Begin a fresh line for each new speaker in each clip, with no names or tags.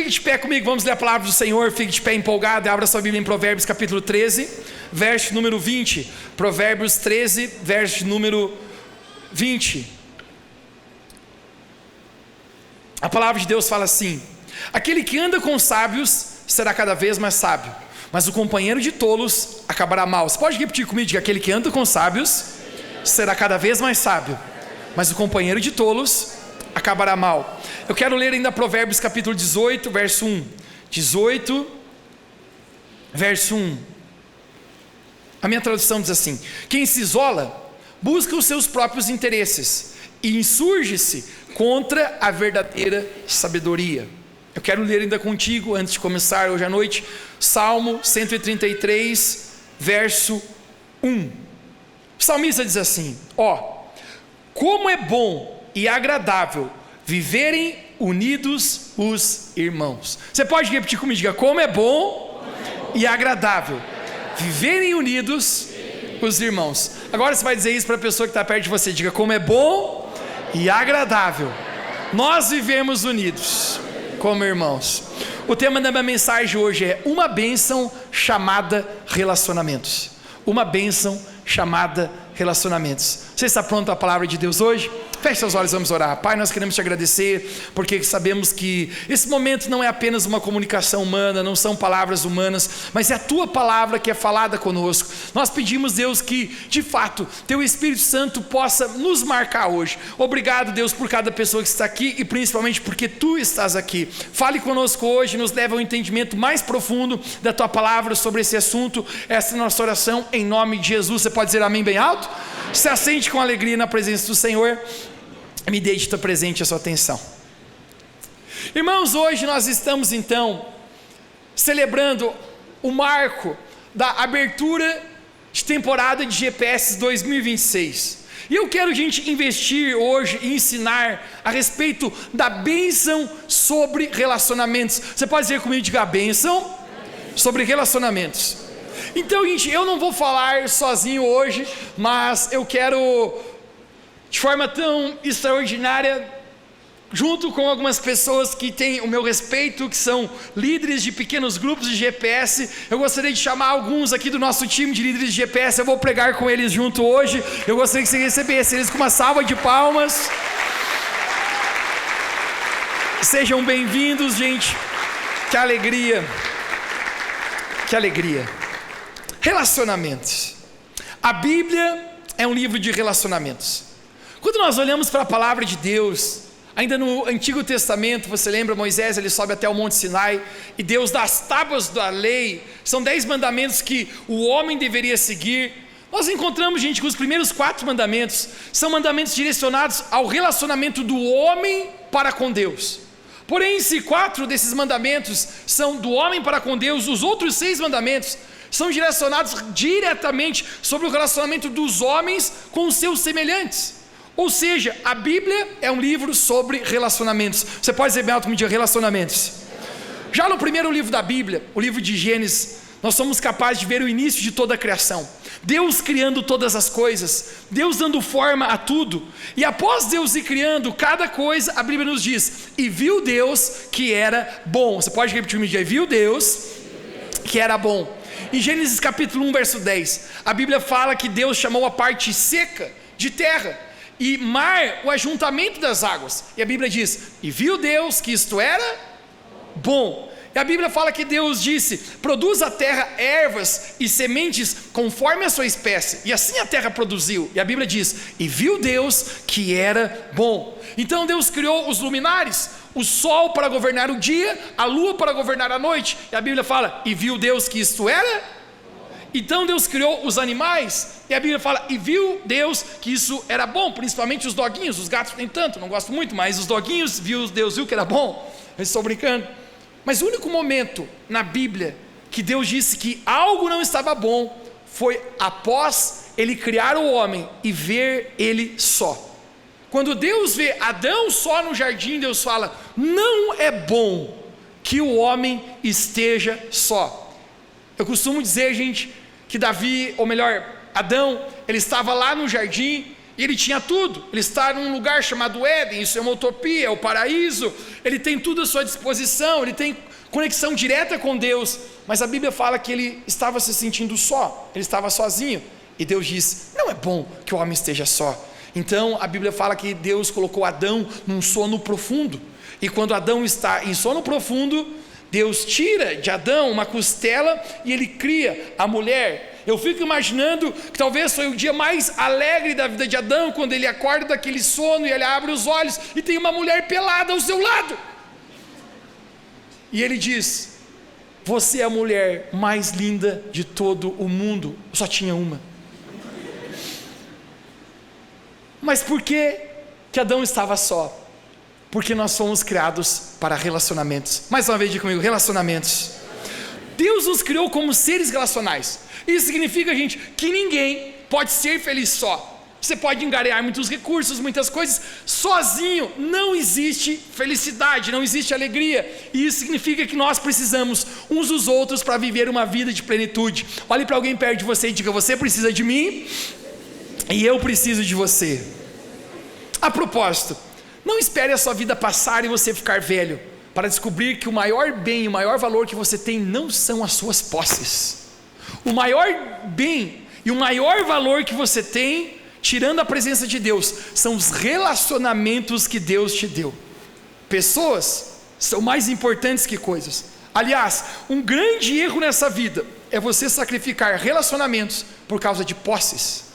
Fique de pé comigo, vamos ler a palavra do Senhor. Fique de pé empolgado e abra sua Bíblia em Provérbios capítulo 13, verso número 20. Provérbios 13, verso número 20. A palavra de Deus fala assim: aquele que anda com sábios será cada vez mais sábio, mas o companheiro de tolos acabará mal. Você pode repetir comigo? Diga: aquele que anda com sábios será cada vez mais sábio, mas o companheiro de tolos acabará mal. Eu quero ler ainda Provérbios capítulo 18, verso 1. 18, verso 1. A minha tradução diz assim: quem se isola busca os seus próprios interesses e insurge-se contra a verdadeira sabedoria. Eu quero ler ainda contigo, antes de começar hoje à noite, Salmo 133, verso 1. O salmista diz assim: como é bom e agradável viverem unidos os irmãos. Você pode repetir comigo? Diga: como é bom e agradável viverem unidos os irmãos. Agora você vai dizer isso para a pessoa que está perto de você. Diga: como é bom e agradável nós vivemos unidos como irmãos. O tema da minha mensagem hoje é uma bênção chamada relacionamentos. Uma bênção chamada relacionamentos. Você está pronto para a palavra de Deus hoje? Feche seus olhos, vamos orar. Pai, nós queremos te agradecer, porque sabemos que esse momento não é apenas uma comunicação humana, não são palavras humanas, mas é a tua palavra que é falada conosco. Nós pedimos, Deus, que de fato teu Espírito Santo possa nos marcar hoje. Obrigado, Deus, por cada pessoa que está aqui e principalmente porque tu estás aqui. Fale conosco hoje, nos leve ao entendimento mais profundo da tua palavra sobre esse assunto. Essa é a nossa oração em nome de Jesus. Você pode dizer amém bem alto? Se assente com alegria na presença do Senhor. Me deixe estar presente a sua atenção. Irmãos, hoje nós estamos então celebrando o marco da abertura de temporada de GPS 2026. E eu quero, gente, investir hoje e ensinar a respeito da bênção sobre relacionamentos. Você pode dizer comigo? Diga: a bênção sobre relacionamentos. Então, gente, eu não vou falar sozinho hoje, mas eu quero, de forma tão extraordinária, junto com algumas pessoas que têm o meu respeito, que são líderes de pequenos grupos de GPS, eu gostaria de chamar alguns aqui do nosso time de líderes de GPS. Eu vou pregar com eles junto hoje. Eu gostaria que você recebesse eles com uma salva de palmas. Sejam bem-vindos, gente. Que alegria, que alegria. Relacionamentos. A Bíblia é um livro de relacionamentos. Quando nós olhamos para a palavra de Deus, ainda no Antigo Testamento, você lembra Moisés, ele sobe até o Monte Sinai, e Deus dá as tábuas da lei, são 10 mandamentos que o homem deveria seguir. Nós encontramos, gente, que os primeiros 4 mandamentos são mandamentos direcionados ao relacionamento do homem para com Deus. Porém, se 4 desses mandamentos são do homem para com Deus, os outros 6 mandamentos são direcionados diretamente sobre o relacionamento dos homens com os seus semelhantes. Ou seja, a Bíblia é um livro sobre relacionamentos. Você pode dizer bem alto comigo: relacionamentos. Já no primeiro livro da Bíblia, o livro de Gênesis, nós somos capazes de ver o início de toda a criação. Deus criando todas as coisas, Deus dando forma a tudo. E após Deus ir criando cada coisa, a Bíblia nos diz: e viu Deus que era bom. Você pode repetir comigo: e viu Deus que era bom. Em Gênesis capítulo 1, verso 10, a Bíblia fala que Deus chamou a parte seca de terra e mar o ajuntamento das águas. E a Bíblia diz: e viu Deus que isto era bom. E a Bíblia fala que Deus disse: produz a terra ervas e sementes conforme a sua espécie. E assim a terra produziu. E a Bíblia diz: e viu Deus que era bom. Então Deus criou os luminares, o sol para governar o dia, a lua para governar a noite. E a Bíblia fala: e viu Deus que isto era. Então Deus criou os animais, e a Bíblia fala: e viu Deus que isso era bom. Principalmente os doguinhos, os gatos nem tanto, não gosto muito, mas os doguinhos, Deus viu que era bom. Eu estou brincando. Mas o único momento na Bíblia que Deus disse que algo não estava bom foi após ele criar o homem e ver ele só. Quando Deus vê Adão só no jardim, Deus fala: não é bom que o homem esteja só. Eu costumo dizer, gente, que Davi, ou melhor, Adão, ele estava lá no jardim E ele tinha tudo, ele está num lugar chamado Éden, isso é uma utopia, é o paraíso, ele tem tudo à sua disposição, ele tem conexão direta com Deus, mas a Bíblia fala que ele estava se sentindo só, ele estava sozinho, e Deus diz, não é bom que o homem esteja só. Então a Bíblia fala que Deus colocou Adão num sono profundo, e quando Adão está em sono profundo, Deus tira de Adão uma costela e ele cria a mulher. Eu fico imaginando que talvez foi o dia mais alegre da vida de Adão, quando ele acorda daquele sono e ele abre os olhos e tem uma mulher pelada ao seu lado. E ele diz, você é a mulher mais linda de todo o mundo. Só tinha uma. Mas por que Adão estava só? Porque nós somos criados para relacionamentos. Mais uma vez, diga comigo, relacionamentos. Deus nos criou como seres relacionais. Isso significa, gente, que ninguém pode ser feliz só. Você pode engarear muitos recursos, muitas coisas. Sozinho não existe felicidade, não existe alegria. E isso significa que nós precisamos uns dos outros para viver uma vida de plenitude. Olhe para alguém perto de você e diga, você precisa de mim e eu preciso de você. A propósito, não espere a sua vida passar e você ficar velho, para descobrir que o maior bem e o maior valor que você tem não são as suas posses. O maior bem e o maior valor que você tem, tirando a presença de Deus, são os relacionamentos que Deus te deu. Pessoas são mais importantes que coisas. Aliás, um grande erro nessa vida é você sacrificar relacionamentos por causa de posses.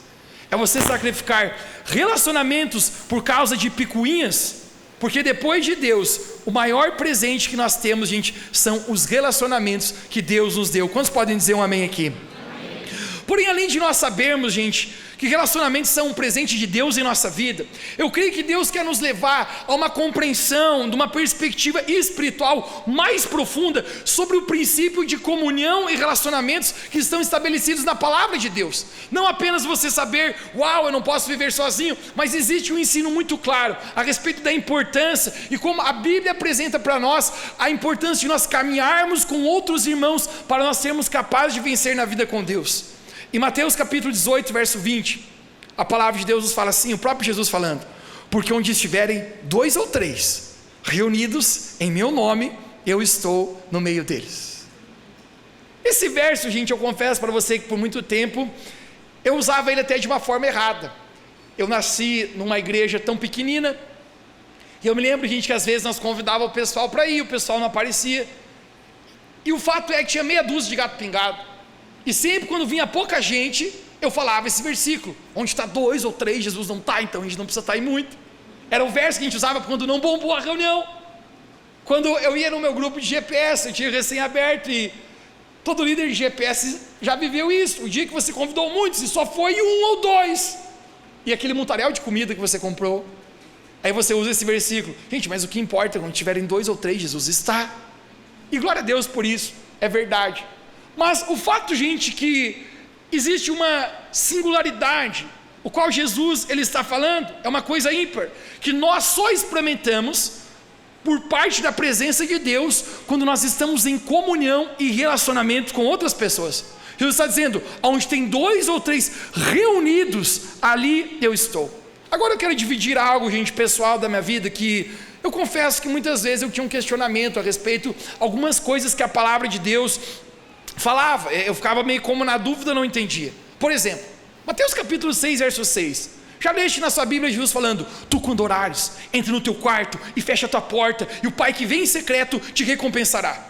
É você sacrificar relacionamentos por causa de picuinhas, porque depois de Deus, o maior presente que nós temos, gente, são os relacionamentos que Deus nos deu. Quantos podem dizer um amém aqui? Amém. Porém, além de nós sabermos, gente, que relacionamentos são um presente de Deus em nossa vida, eu creio que Deus quer nos levar a uma compreensão, de uma perspectiva espiritual mais profunda sobre o princípio de comunhão e relacionamentos que estão estabelecidos na palavra de Deus. Não apenas você saber, uau, eu não posso viver sozinho, mas existe um ensino muito claro a respeito da importância e como a Bíblia apresenta para nós a importância de nós caminharmos com outros irmãos para nós sermos capazes de vencer na vida com Deus. Em Mateus capítulo 18, verso 20, a palavra de Deus nos fala assim, o próprio Jesus falando, porque onde estiverem 2 ou 3 reunidos em meu nome, eu estou no meio deles. Esse verso, gente, eu confesso para você que por muito tempo, eu usava ele até de uma forma errada. Eu nasci numa igreja tão pequenina, e eu me lembro, gente, que às vezes nós convidávamos o pessoal para ir, o pessoal não aparecia, e o fato é que tinha meia dúzia de gato pingado. E sempre quando vinha pouca gente, eu falava esse versículo, onde está 2 ou 3, Jesus não está, então a gente não precisa estar em muito. Era o verso que a gente usava quando não bombou a reunião. Quando eu ia no meu grupo de GPS, eu tinha recém-aberto, e todo líder de GPS já viveu isso. O dia que você convidou muitos, e só foi 1 ou 2, e aquele montaréu de comida que você comprou, aí você usa esse versículo. Gente, mas o que importa, quando tiverem 2 ou 3, Jesus está. E glória a Deus por isso, é verdade. Mas o fato, gente, que existe uma singularidade, o qual Jesus ele está falando, é uma coisa ímpar, que nós só experimentamos por parte da presença de Deus, quando nós estamos em comunhão e relacionamento com outras pessoas. Jesus está dizendo, onde tem 2 ou 3 reunidos, ali eu estou. Agora eu quero dividir algo, gente, pessoal da minha vida, que eu confesso que muitas vezes eu tinha um questionamento a respeito de algumas coisas que a palavra de Deus falava, eu ficava meio como na dúvida, não entendia. Por exemplo, Mateus capítulo 6, verso 6, já leste na sua Bíblia Jesus falando, tu quando orares, entre no teu quarto e fecha a tua porta, e o Pai que vem em secreto te recompensará.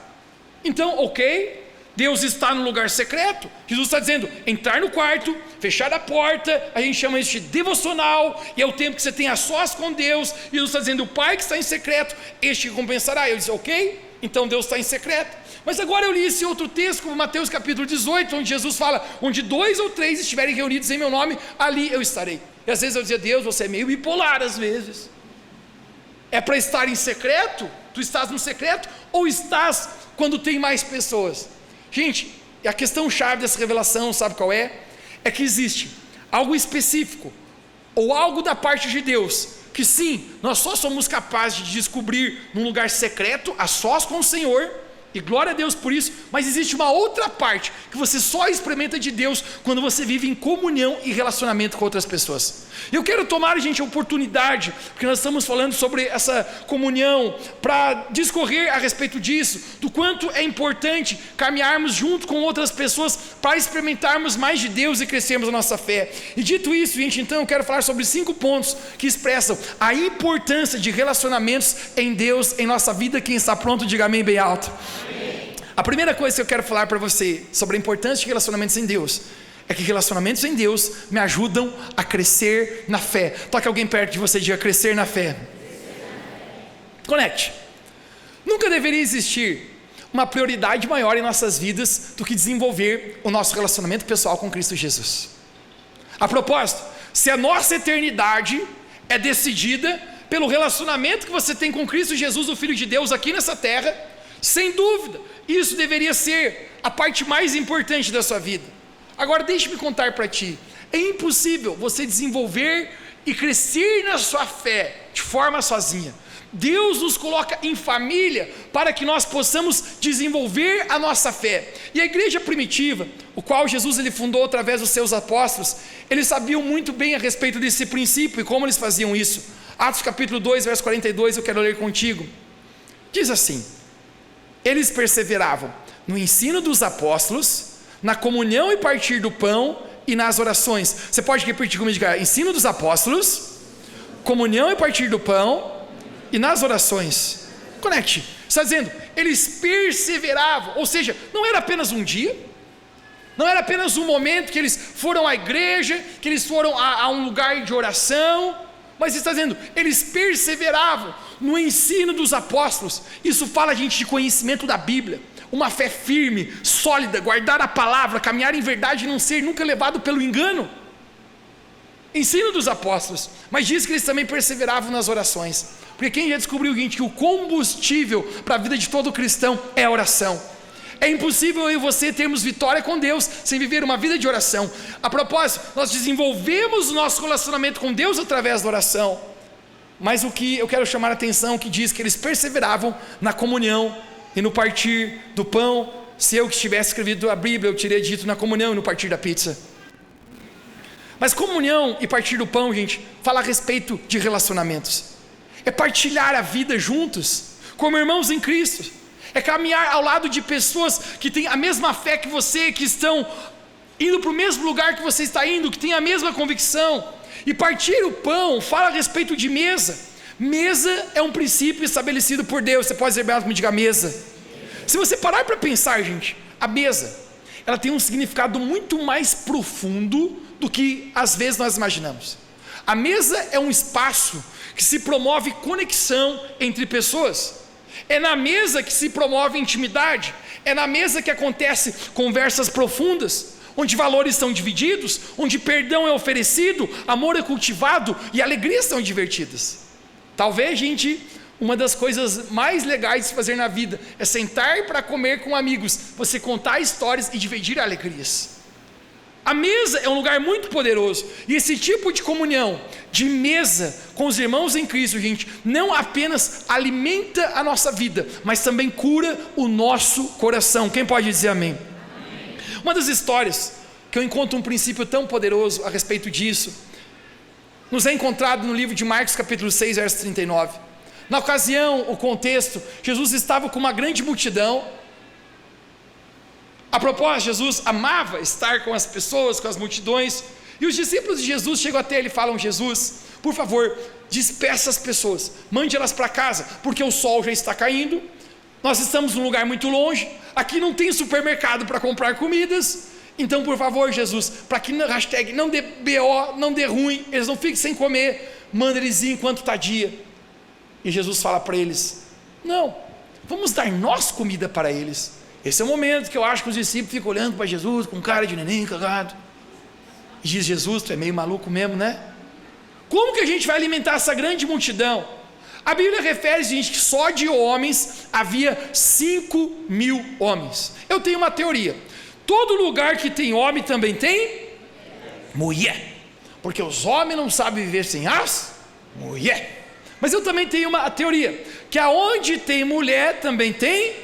Então, ok, Deus está no lugar secreto, Jesus está dizendo, entrar no quarto, fechar a porta, a gente chama isso de devocional, e é o tempo que você tem a sós com Deus, e Jesus está dizendo, o Pai que está em secreto, este recompensará. Eu disse, ok, então Deus está em secreto. Mas agora eu li esse outro texto, como Mateus capítulo 18, onde Jesus fala, onde 2 ou 3 estiverem reunidos em meu nome, ali eu estarei. E às vezes eu dizia, Deus, você é meio bipolar às vezes. É para estar em secreto? Tu estás no secreto? Ou estás quando tem mais pessoas? Gente, a questão chave dessa revelação, sabe qual é? É que existe algo específico, ou algo da parte de Deus, que sim, nós só somos capazes de descobrir num lugar secreto, a sós com o Senhor, e glória a Deus por isso, mas existe uma outra parte, que você só experimenta de Deus, quando você vive em comunhão e relacionamento com outras pessoas. E eu quero tomar, gente, a oportunidade, porque nós estamos falando sobre essa comunhão, para discorrer a respeito disso, do quanto é importante caminharmos junto com outras pessoas, para experimentarmos mais de Deus e crescermos a nossa fé. E dito isso, gente, então eu quero falar sobre 5 pontos, que expressam a importância de relacionamentos em Deus, em nossa vida. Quem está pronto, diga amém bem alto. A primeira coisa que eu quero falar para você sobre a importância de relacionamentos em Deus é que relacionamentos em Deus me ajudam a crescer na fé. Toque alguém perto de você e diga: crescer na fé. Conecte. Nunca deveria existir uma prioridade maior em nossas vidas do que desenvolver o nosso relacionamento pessoal com Cristo Jesus. A propósito, se a nossa eternidade é decidida pelo relacionamento que você tem com Cristo Jesus, o Filho de Deus, aqui nessa terra, sem dúvida, isso deveria ser a parte mais importante da sua vida. Agora deixe-me contar para ti, é impossível você desenvolver e crescer na sua fé de forma sozinha. Deus nos coloca em família para que nós possamos desenvolver a nossa fé. E a igreja primitiva, o qual Jesus ele fundou através dos seus apóstolos, eles sabiam muito bem a respeito desse princípio e como eles faziam isso. Atos capítulo 2, verso 42, eu quero ler contigo. Diz assim: eles perseveravam no ensino dos apóstolos, na comunhão e partir do pão e nas orações. Você pode repetir comigo? Ensino dos apóstolos, comunhão e partir do pão e nas orações. Conecte. Está dizendo, eles perseveravam, ou seja, não era apenas um dia, não era apenas um momento que eles foram à igreja, que eles foram a um lugar de oração, mas está dizendo, eles perseveravam no ensino dos apóstolos. Isso fala, gente, de conhecimento da Bíblia, uma fé firme, sólida, guardar a palavra, caminhar em verdade e não ser nunca levado pelo engano. Ensino dos apóstolos. Mas diz que eles também perseveravam nas orações, porque quem já descobriu o seguinte, que o combustível para a vida de todo cristão é a oração. É impossível eu e você termos vitória com Deus sem viver uma vida de oração. A propósito, nós desenvolvemos o nosso relacionamento com Deus através da oração. Mas o que eu quero chamar a atenção, que diz que eles perseveravam na comunhão e no partir do pão. Se eu que tivesse escrevido a Bíblia, eu teria dito na comunhão e no partir da pizza. Mas comunhão e partir do pão, gente, fala a respeito de relacionamentos. É partilhar a vida juntos, como irmãos em Cristo. É caminhar ao lado de pessoas que têm a mesma fé que você, que estão indo para o mesmo lugar que você está indo, que têm a mesma convicção. E partir o pão fala a respeito de mesa. Mesa é um princípio estabelecido por Deus. Você pode dizer bem, me diga mesa. Se você parar para pensar, gente, a mesa, ela tem um significado muito mais profundo do que às vezes nós imaginamos. A mesa é um espaço que se promove conexão entre pessoas. É na mesa que se promove intimidade. É na mesa que acontece conversas profundas, onde valores são divididos, onde perdão é oferecido, amor é cultivado e alegrias são divertidas. Talvez, gente, uma das coisas mais legais de se fazer na vida é sentar para comer com amigos, você contar histórias e dividir alegrias. A mesa é um lugar muito poderoso, e esse tipo de comunhão, de mesa com os irmãos em Cristo, gente, não apenas alimenta a nossa vida, mas também cura o nosso coração. Quem pode dizer amém? Amém. Uma das histórias que eu encontro um princípio tão poderoso a respeito disso, nos é encontrado no livro de Marcos capítulo 6, verso 39. Na ocasião, o contexto, Jesus estava com uma grande multidão. A propósito, Jesus amava estar com as pessoas, com as multidões, e os discípulos de Jesus chegam até ele e falam: Jesus, por favor, despeça as pessoas, mande elas para casa, porque o sol já está caindo, nós estamos num lugar muito longe, aqui não tem supermercado para comprar comidas, então por favor, Jesus, para que hashtag não dê BO, não dê ruim, eles não fiquem sem comer, manda eles ir enquanto está dia. E Jesus fala para eles: não, vamos dar nós comida para eles. Esse é o momento que eu acho que os discípulos ficam olhando para Jesus com cara de neném cagado. E diz: Jesus, tu é meio maluco mesmo, né? Como que a gente vai alimentar essa grande multidão? A Bíblia refere, gente, que só de homens havia 5.000 homens. Eu tenho uma teoria: todo lugar que tem homem também tem mulher, porque os homens não sabem viver sem as mulher. Mas eu também tenho uma teoria, que aonde tem mulher também tem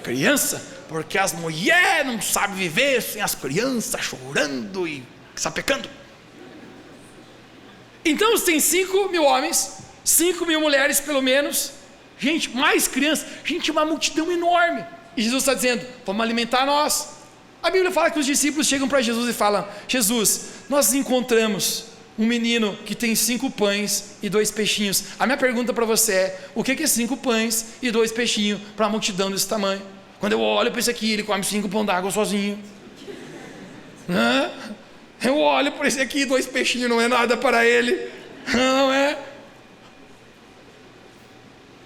criança, porque as mulheres não sabem viver sem as crianças chorando e sapecando. Então tem 5.000 homens, 5.000 mulheres pelo menos, gente, mais crianças, gente, uma multidão enorme, e Jesus está dizendo, vamos alimentar nós. A Bíblia fala que os discípulos chegam para Jesus e falam, Jesus, nós encontramos um menino que tem 5 pães e 2 peixinhos. A minha pergunta para você é, o que é 5 pães e 2 peixinhos para uma multidão desse tamanho? Quando eu olho para esse aqui, ele come 5 pão d'água sozinho. Eu olho para esse aqui, 2 peixinhos não é nada para ele. Não é?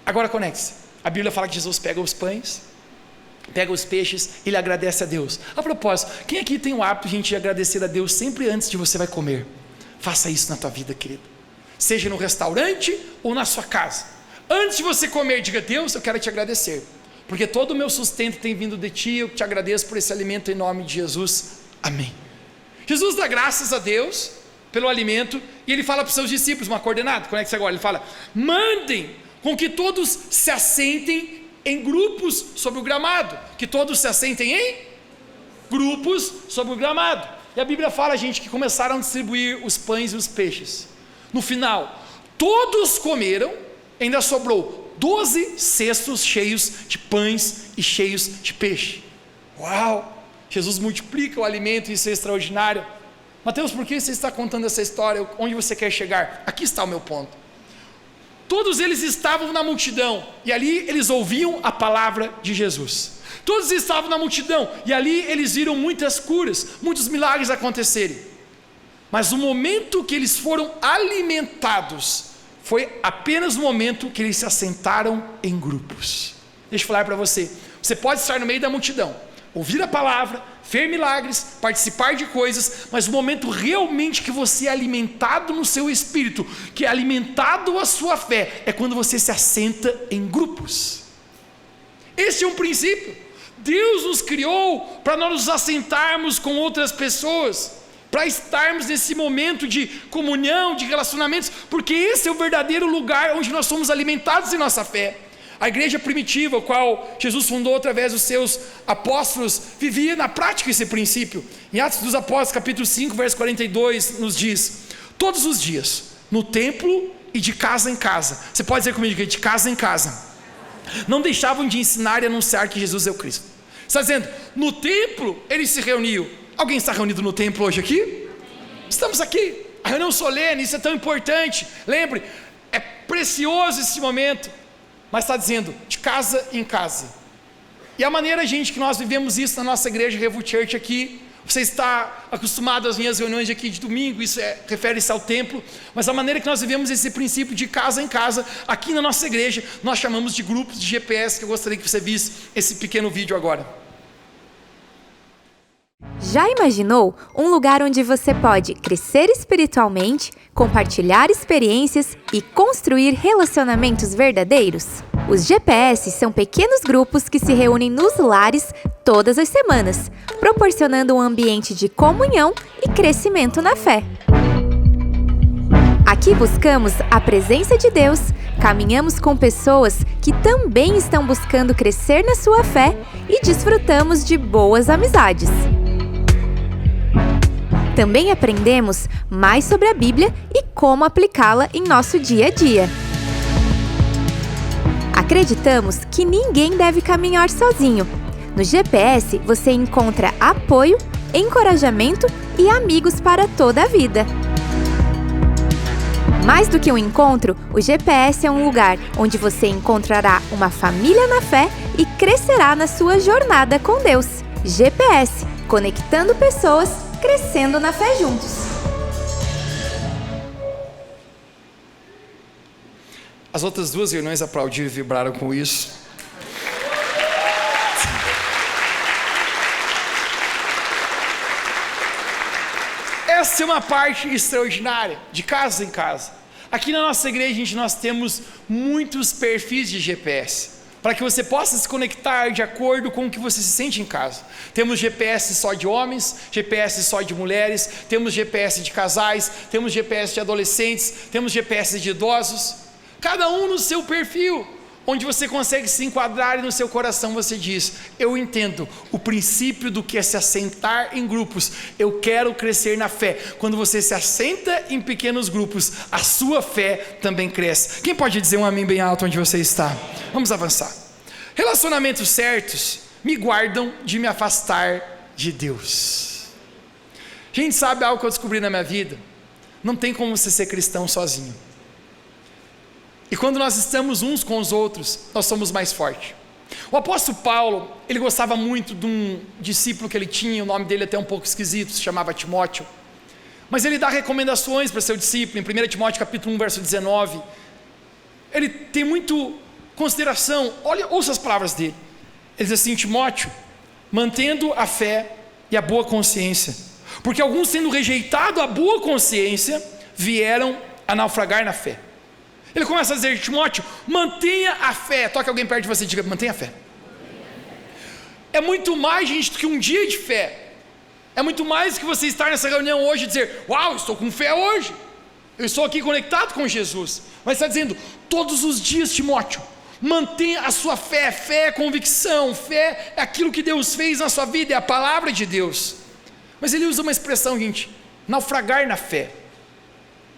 Agora conecte-se. A Bíblia fala que Jesus pega os pães, pega os peixes, ele agradece a Deus. A propósito, quem aqui tem o hábito de a gente agradecer a Deus sempre antes de você vai comer? Faça isso na tua vida, querido. Seja no restaurante ou na sua casa. Antes de você comer, diga, Deus, eu quero te agradecer, porque todo o meu sustento tem vindo de ti, eu te agradeço por esse alimento em nome de Jesus. Amém. Jesus dá graças a Deus pelo alimento, e ele fala para os seus discípulos, uma coordenada, conecte-se agora, ele fala, mandem com que todos se assentem em grupos sobre o gramado, que todos se assentem em grupos sobre o gramado. E a Bíblia fala, gente, que começaram a distribuir os pães e os peixes. No final, todos comeram, ainda sobrou 12 cestos cheios de pães e cheios de peixe. Uau! Jesus multiplica o alimento, isso é extraordinário. Mateus, por que você está contando essa história? Onde você quer chegar? Aqui está o meu ponto. Todos eles estavam na multidão, e ali eles ouviam a palavra de Jesus. Todos estavam na multidão, e ali eles viram muitas curas, muitos milagres acontecerem. Mas o momento que eles foram alimentados, foi apenas o momento que eles se assentaram em grupos. Deixa eu falar para você, você pode estar no meio da multidão, ouvir a palavra, ver milagres, participar de coisas, mas o momento realmente que você é alimentado no seu espírito, que é alimentado a sua fé, é quando você se assenta em grupos. Esse é um princípio. Deus nos criou para nós nos assentarmos com outras pessoas, para estarmos nesse momento de comunhão, de relacionamentos, porque esse é o verdadeiro lugar onde nós somos alimentados em nossa fé. A igreja primitiva, a qual Jesus fundou através dos seus apóstolos, vivia na prática esse princípio. Em Atos dos Apóstolos, capítulo 5, verso 42, nos diz, todos os dias, no templo e de casa em casa, você pode dizer comigo, de casa em casa, não deixavam de ensinar e anunciar que Jesus é o Cristo. Está dizendo, no templo eles se reuniam. Alguém está reunido no templo hoje aqui? Estamos aqui, a reunião solene, isso é tão importante. Lembre, é precioso esse momento. Mas está dizendo, de casa em casa. E a maneira, gente, que nós vivemos isso na nossa igreja Revo Church aqui, você está acostumado às minhas reuniões aqui de domingo, isso refere-se ao templo, mas a maneira que nós vivemos esse princípio de casa em casa, aqui na nossa igreja, nós chamamos de grupos de GPS, que eu gostaria que você visse esse pequeno vídeo agora.
Já imaginou um lugar onde você pode crescer espiritualmente, compartilhar experiências e construir relacionamentos verdadeiros? Os GPS são pequenos grupos que se reúnem nos lares todas as semanas, proporcionando um ambiente de comunhão e crescimento na fé. Aqui buscamos a presença de Deus, caminhamos com pessoas que também estão buscando crescer na sua fé e desfrutamos de boas amizades. Também aprendemos mais sobre a Bíblia e como aplicá-la em nosso dia a dia. Acreditamos que ninguém deve caminhar sozinho. No GPS, você encontra apoio, encorajamento e amigos para toda a vida. Mais do que um encontro, o GPS é um lugar onde você encontrará uma família na fé e crescerá na sua jornada com Deus. GPS, conectando pessoas, crescendo na fé juntos.
As outras duas reuniões aplaudiram e vibraram com isso. Essa é uma parte extraordinária, de casa em casa. Aqui na nossa igreja, gente, nós temos muitos perfis de GPS, para que você possa se conectar de acordo com o que você se sente em casa. Temos GPS só de homens, GPS só de mulheres, temos GPS de casais, temos GPS de adolescentes, temos GPS de idosos, cada um no seu perfil, onde você consegue se enquadrar e no seu coração você diz: eu entendo o princípio do que é se assentar em grupos, eu quero crescer na fé. Quando você se assenta em pequenos grupos, a sua fé também cresce. Quem pode dizer um amém bem alto onde você está? Vamos avançar. Relacionamentos certos me guardam de me afastar de Deus. Gente, sabe algo que eu descobri na minha vida? Não tem como você ser cristão sozinho. E quando nós estamos uns com os outros, nós somos mais fortes. O apóstolo Paulo, ele gostava muito de um discípulo que ele tinha, o nome dele é até um pouco esquisito, se chamava Timóteo. Mas ele dá recomendações para seu discípulo, em 1 Timóteo capítulo 1, verso 19. Ele tem muito consideração, ouça as palavras dele. Ele diz assim: Timóteo, mantendo a fé e a boa consciência, porque alguns, tendo rejeitado a boa consciência, vieram a naufragar na fé. Ele começa a dizer: Timóteo, mantenha a fé. Toque alguém perto de você e diga: mantenha a fé. É muito mais, gente, do que um dia de fé. É muito mais do que você estar nessa reunião hoje e dizer: uau, estou com fé hoje, eu estou aqui conectado com Jesus. Mas está dizendo: todos os dias, Timóteo, mantenha a sua fé. Fé é convicção, fé é aquilo que Deus fez na sua vida, é a palavra de Deus. Mas ele usa uma expressão, gente: naufragar na fé.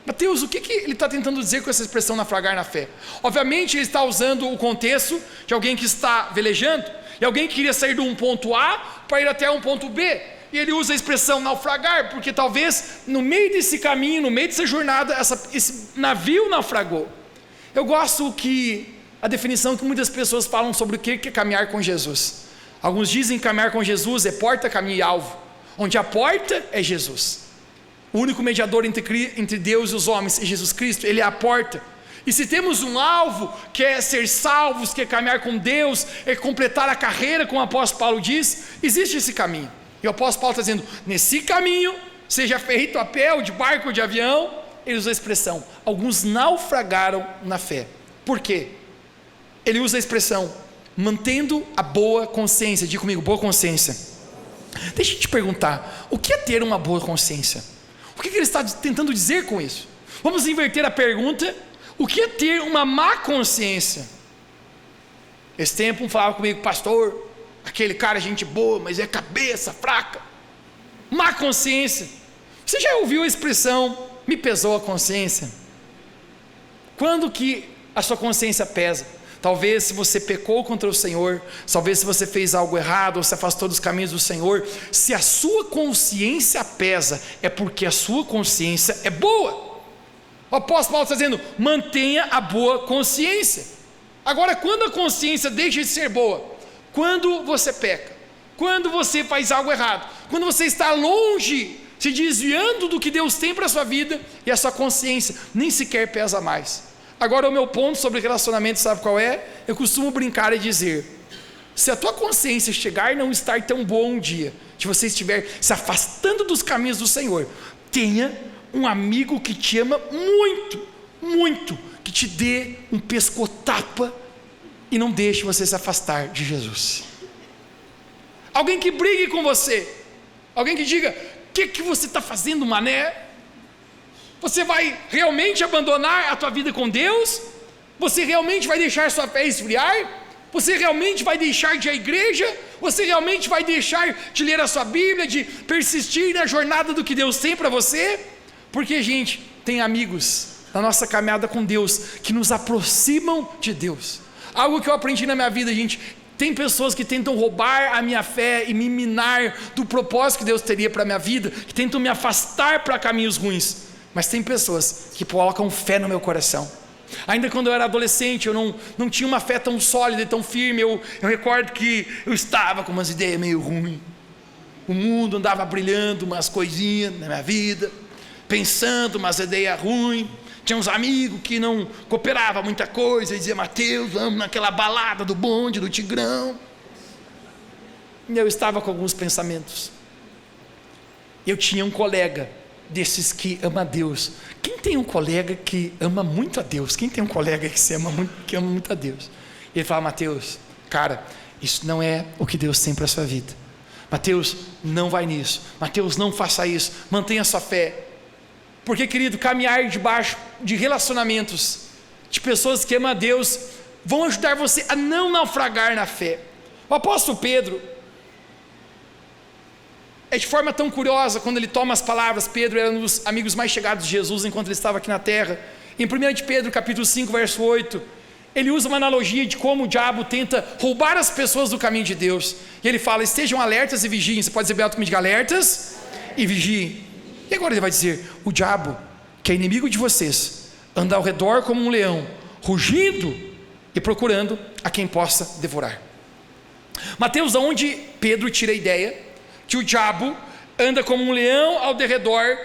Mateus, o que ele está tentando dizer com essa expressão naufragar na fé? Obviamente ele está usando o contexto de alguém que está velejando, e alguém que queria sair de um ponto A para ir até um ponto B, e ele usa a expressão naufragar, porque talvez no meio desse caminho, no meio dessa jornada, esse navio naufragou. Eu gosto que a definição que muitas pessoas falam sobre o que é caminhar com Jesus. Alguns dizem que caminhar com Jesus é porta, caminho e alvo, onde a porta é Jesus. O único mediador entre Deus e os homens é Jesus Cristo, Ele é a porta. E se temos um alvo, que é ser salvos, que é caminhar com Deus, é completar a carreira, como o apóstolo Paulo diz, existe esse caminho. E o apóstolo Paulo está dizendo: nesse caminho, seja feito a pé, ou de barco, ou de avião, ele usa a expressão: alguns naufragaram na fé. Por quê? Ele usa a expressão: mantendo a boa consciência. Diga comigo: boa consciência. Deixa eu te perguntar, o que é ter uma boa consciência? O que ele está tentando dizer com isso? Vamos inverter a pergunta: o que é ter uma má consciência? Esse tempo um falava comigo: pastor, aquele cara é gente boa, mas é cabeça fraca. Má consciência. Você já ouviu a expressão: me pesou a consciência? Quando que a sua consciência pesa? Talvez se você pecou contra o Senhor, talvez se você fez algo errado, ou se afastou dos caminhos do Senhor. Se a sua consciência pesa, é porque a sua consciência é boa. O apóstolo Paulo está dizendo: mantenha a boa consciência. Agora, quando a consciência deixa de ser boa? Quando você peca, quando você faz algo errado, quando você está longe, se desviando do que Deus tem para a sua vida, e a sua consciência nem sequer pesa mais. Agora, o meu ponto sobre relacionamento, sabe qual é? Eu costumo brincar e dizer: se a tua consciência chegar e não estar tão boa um dia, se você estiver se afastando dos caminhos do Senhor, tenha um amigo que te ama muito, muito, que te dê um pescotapa e não deixe você se afastar de Jesus. Alguém que brigue com você, alguém que diga: o que você está fazendo, mané? Você vai realmente abandonar a tua vida com Deus? Você realmente vai deixar sua fé esfriar? Você realmente vai deixar de ir à igreja? Você realmente vai deixar de ler a sua Bíblia, de persistir na jornada do que Deus tem para você? Porque, gente, tem amigos na nossa caminhada com Deus que nos aproximam de Deus. Algo que eu aprendi na minha vida, gente: tem pessoas que tentam roubar a minha fé e me minar do propósito que Deus teria para a minha vida, que tentam me afastar para caminhos ruins. Mas tem pessoas que colocam fé no meu coração. Ainda quando eu era adolescente, eu não tinha uma fé tão sólida e tão firme. Eu recordo que eu estava com umas ideias meio ruins. O mundo andava brilhando umas coisinhas na minha vida, pensando umas ideias ruins. Tinha uns amigos que não cooperavam muita coisa, e dizia: Mateus, vamos naquela balada do bonde, do Tigrão. E eu estava com alguns pensamentos. Eu tinha um colega desses que ama a Deus. Quem tem um colega que ama muito a Deus? Quem tem um colega que ama muito a Deus? Ele fala: Mateus, cara, isso não é o que Deus tem para a sua vida. Mateus, não vai nisso. Mateus, não faça isso. Mantenha a sua fé. Porque, querido, caminhar debaixo de relacionamentos de pessoas que amam a Deus vão ajudar você a não naufragar na fé. O apóstolo Pedro é de forma tão curiosa, quando ele toma as palavras. Pedro era um dos amigos mais chegados de Jesus enquanto ele estava aqui na terra. Em 1 de Pedro capítulo 5 verso 8, ele usa uma analogia de como o diabo tenta roubar as pessoas do caminho de Deus, e ele fala: estejam alertas e vigiem. Você pode dizer bem alto comigo: alertas e vigiem. E agora ele vai dizer: o diabo, que é inimigo de vocês, anda ao redor como um leão, rugindo e procurando a quem possa devorar. Mateus, aonde Pedro tira a ideia que o diabo anda como um leão ao derredor,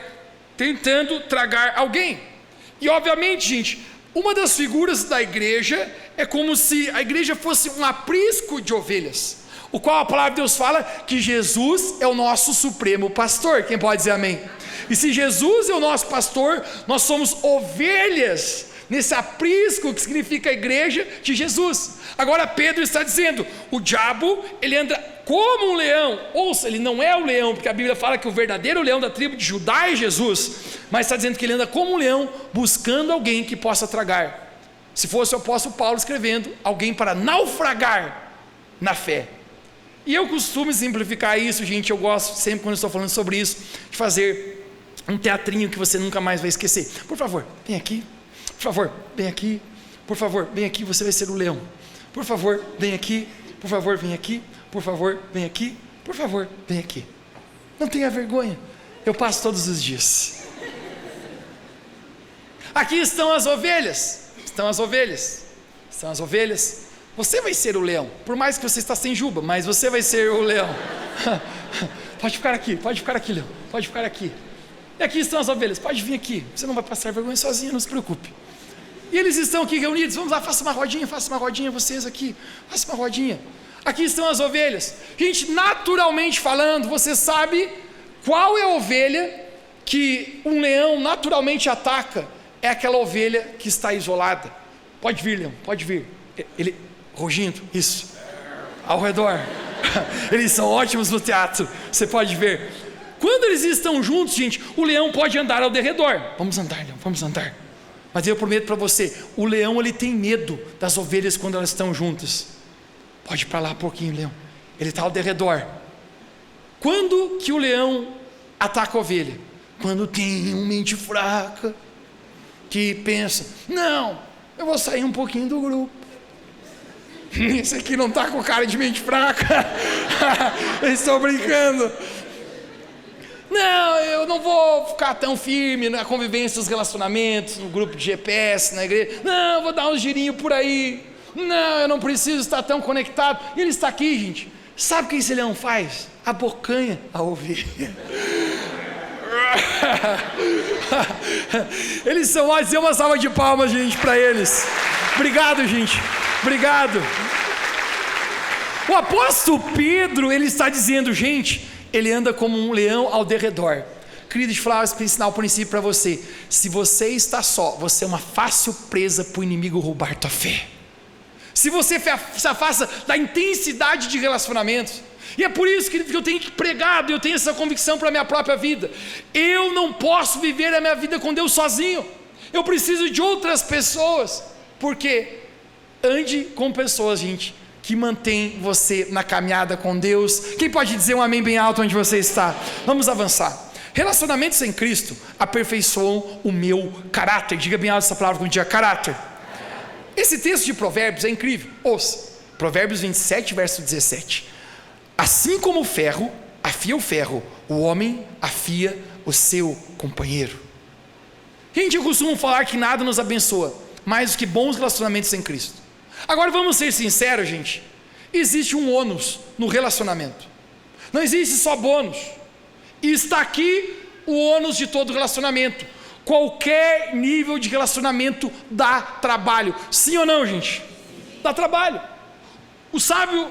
tentando tragar alguém. E obviamente, gente, uma das figuras da igreja é como se a igreja fosse um aprisco de ovelhas, o qual a palavra de Deus fala que Jesus é o nosso supremo pastor. Quem pode dizer amém? E se Jesus é o nosso pastor, nós somos ovelhas nesse aprisco que significa a igreja de Jesus. Agora Pedro está dizendo: o diabo, ele anda como um leão. Ouça, ele não é o leão, porque a Bíblia fala que o verdadeiro leão da tribo de Judá é Jesus, mas está dizendo que ele anda como um leão, buscando alguém que possa tragar. Se fosse o apóstolo Paulo escrevendo, alguém para naufragar na fé. E eu costumo simplificar isso, gente. Eu gosto sempre, quando eu estou falando sobre isso, de fazer um teatrinho que você nunca mais vai esquecer. Por favor, vem aqui. Por favor, vem aqui. Por favor, vem aqui, você vai ser o leão. Por favor, vem aqui. Por favor, vem aqui. Por favor, vem aqui. Por favor, vem aqui. Não tenha vergonha, eu passo todos os dias. Aqui estão as ovelhas. Estão as ovelhas. Estão as ovelhas. Você vai ser o leão, por mais que você está sem juba, mas você vai ser o leão. Pode ficar aqui, leão. Pode ficar aqui. E aqui estão as ovelhas, pode vir aqui. Você não vai passar vergonha sozinho, não se preocupe. E eles estão aqui reunidos. Vamos lá, faça uma rodinha vocês aqui. Faça uma rodinha. Aqui estão as ovelhas. Gente, naturalmente falando, você sabe qual é a ovelha que um leão naturalmente ataca? É aquela ovelha que está isolada. Pode vir, leão, pode vir. Ele rugindo, isso, ao redor. Eles são ótimos no teatro, você pode ver. Quando eles estão juntos, gente, o leão pode andar ao derredor. Vamos andar, leão, vamos andar. Mas eu prometo para você, o leão, ele tem medo das ovelhas quando elas estão juntas. Pode ir para lá um pouquinho, leão. Ele está ao derredor. Quando que o leão ataca a ovelha? Quando tem uma mente fraca, que pensa: não, eu vou sair um pouquinho do grupo. Esse aqui não está com cara de mente fraca. Eles estão brincando. Não, eu não vou ficar tão firme na convivência dos relacionamentos, no grupo de GPS, na igreja. Não, eu vou dar um girinho por aí. Não, eu não preciso estar tão conectado. E ele está aqui, gente. Sabe o que esse leão faz? Abocanha a ovelha. Eles são ótimos. Dê uma salva de palmas, gente, para eles. Obrigado, gente. Obrigado. O apóstolo Pedro, ele está dizendo, gente, ele anda como um leão ao derredor. Querido, deixa eu falar, ensinar um princípio para você. Se você está só, você é uma fácil presa para o inimigo roubar tua fé. Se você se afasta da intensidade de relacionamentos. E é por isso, querido, que eu tenho pregado, eu tenho essa convicção para a minha própria vida. Eu não posso viver a minha vida com Deus sozinho. Eu preciso de outras pessoas. Por quê? Ande com pessoas, gente, que mantém você na caminhada com Deus. Quem pode dizer um amém bem alto onde você está? Vamos avançar. Relacionamentos em Cristo aperfeiçoam o meu caráter. Diga bem alto essa palavra com o dia: caráter. Esse texto de Provérbios é incrível. Ouça, Provérbios 27, verso 17. Assim como o ferro afia o ferro, o homem afia o seu companheiro. Gente, eu costumo falar que nada nos abençoa mais do que bons relacionamentos em Cristo. Agora vamos ser sinceros, gente. Existe um ônus no relacionamento. Não existe só bônus. E está aqui o ônus de todo relacionamento. Qualquer nível de relacionamento dá trabalho. Sim ou não, gente? Dá trabalho. O sábio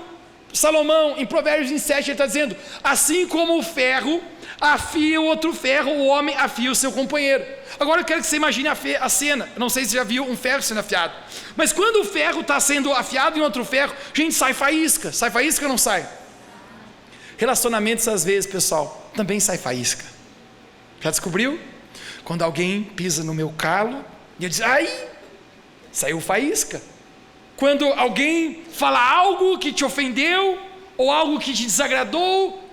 Salomão, em Provérbios 27, ele está dizendo: assim como o ferro afia o outro ferro, o homem afia o seu companheiro. Agora eu quero que você imagine a cena. Eu não sei se você já viu um ferro sendo afiado, mas quando o ferro está sendo afiado em outro ferro, gente, sai faísca. Sai faísca ou não sai? Relacionamentos, às vezes, pessoal, também sai faísca. Já descobriu? Quando alguém pisa no meu calo e ele diz: ai, saiu faísca. quando alguém fala algo que te ofendeu, ou algo que te desagradou,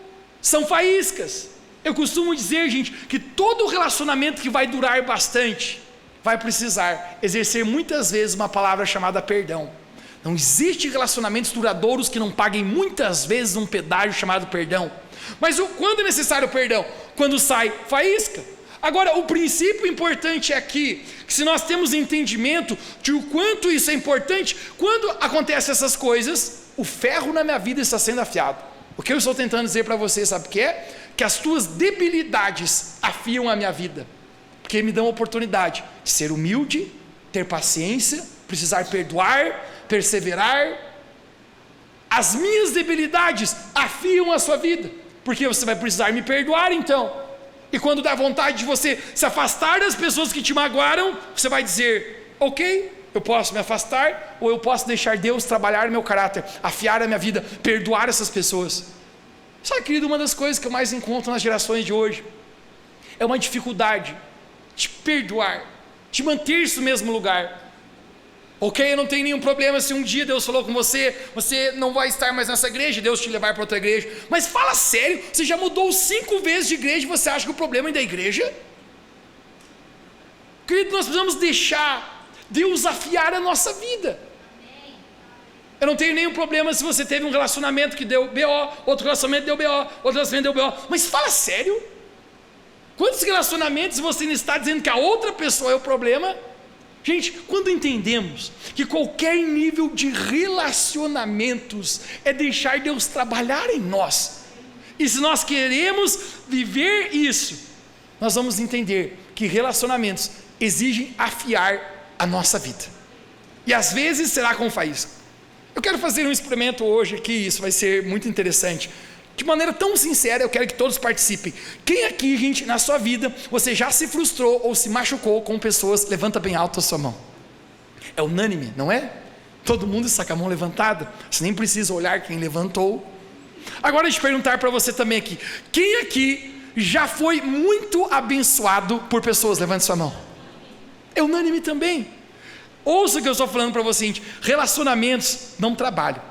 são faíscas. Eu costumo dizer, gente, que todo relacionamento que vai durar bastante, vai precisar exercer muitas vezes uma palavra chamada perdão. Não existe relacionamentos duradouros que não paguem muitas vezes um pedágio chamado perdão. Mas quando é necessário o perdão? Quando sai faísca. Agora, o princípio importante é aqui, que se nós temos entendimento de o quanto isso é importante, quando acontecem essas coisas, o ferro na minha vida está sendo afiado. O que eu estou tentando dizer para você, sabe o que é? Que as tuas debilidades afiam a minha vida, porque me dão a oportunidade de ser humilde, ter paciência, precisar perdoar, perseverar. As minhas debilidades afiam a sua vida, porque você vai precisar me perdoar então. E quando dá vontade de você se afastar das pessoas que te magoaram, você vai dizer, ok, eu posso me afastar, ou eu posso deixar Deus trabalhar meu caráter, afiar a minha vida, perdoar essas pessoas. Sabe, querido, uma das coisas que eu mais encontro nas gerações de hoje, é uma dificuldade de perdoar, de manter-se no mesmo lugar. Ok, eu não tenho nenhum problema se um dia Deus falou com você, você não vai estar mais nessa igreja, Deus te levar para outra igreja. Mas fala sério, você já mudou 5 vezes de igreja e você acha que o problema é da igreja? Querido, nós precisamos deixar Deus afiar a nossa vida. Eu não tenho nenhum problema se você teve um relacionamento que deu BO, outro relacionamento deu BO, outro relacionamento deu BO. Mas fala sério, quantos relacionamentos você ainda está dizendo que a outra pessoa é o problema? Gente, quando entendemos que qualquer nível de relacionamentos é deixar Deus trabalhar em nós, e se nós queremos viver isso, nós vamos entender que relacionamentos exigem afiar a nossa vida, e às vezes será com faísca. Eu quero fazer um experimento hoje aqui, isso vai ser muito interessante. De maneira tão sincera, eu quero que todos participem. Quem aqui, gente, na sua vida, você já se frustrou ou se machucou com pessoas? Levanta bem alto a sua mão. É unânime, não é? Todo mundo está com a mão levantada. Você nem precisa olhar quem levantou. Agora deixa eu perguntar para você também aqui. Quem aqui já foi muito abençoado por pessoas? Levante sua mão. É unânime também. Ouça o que eu estou falando para você, gente. Relacionamentos não trabalham.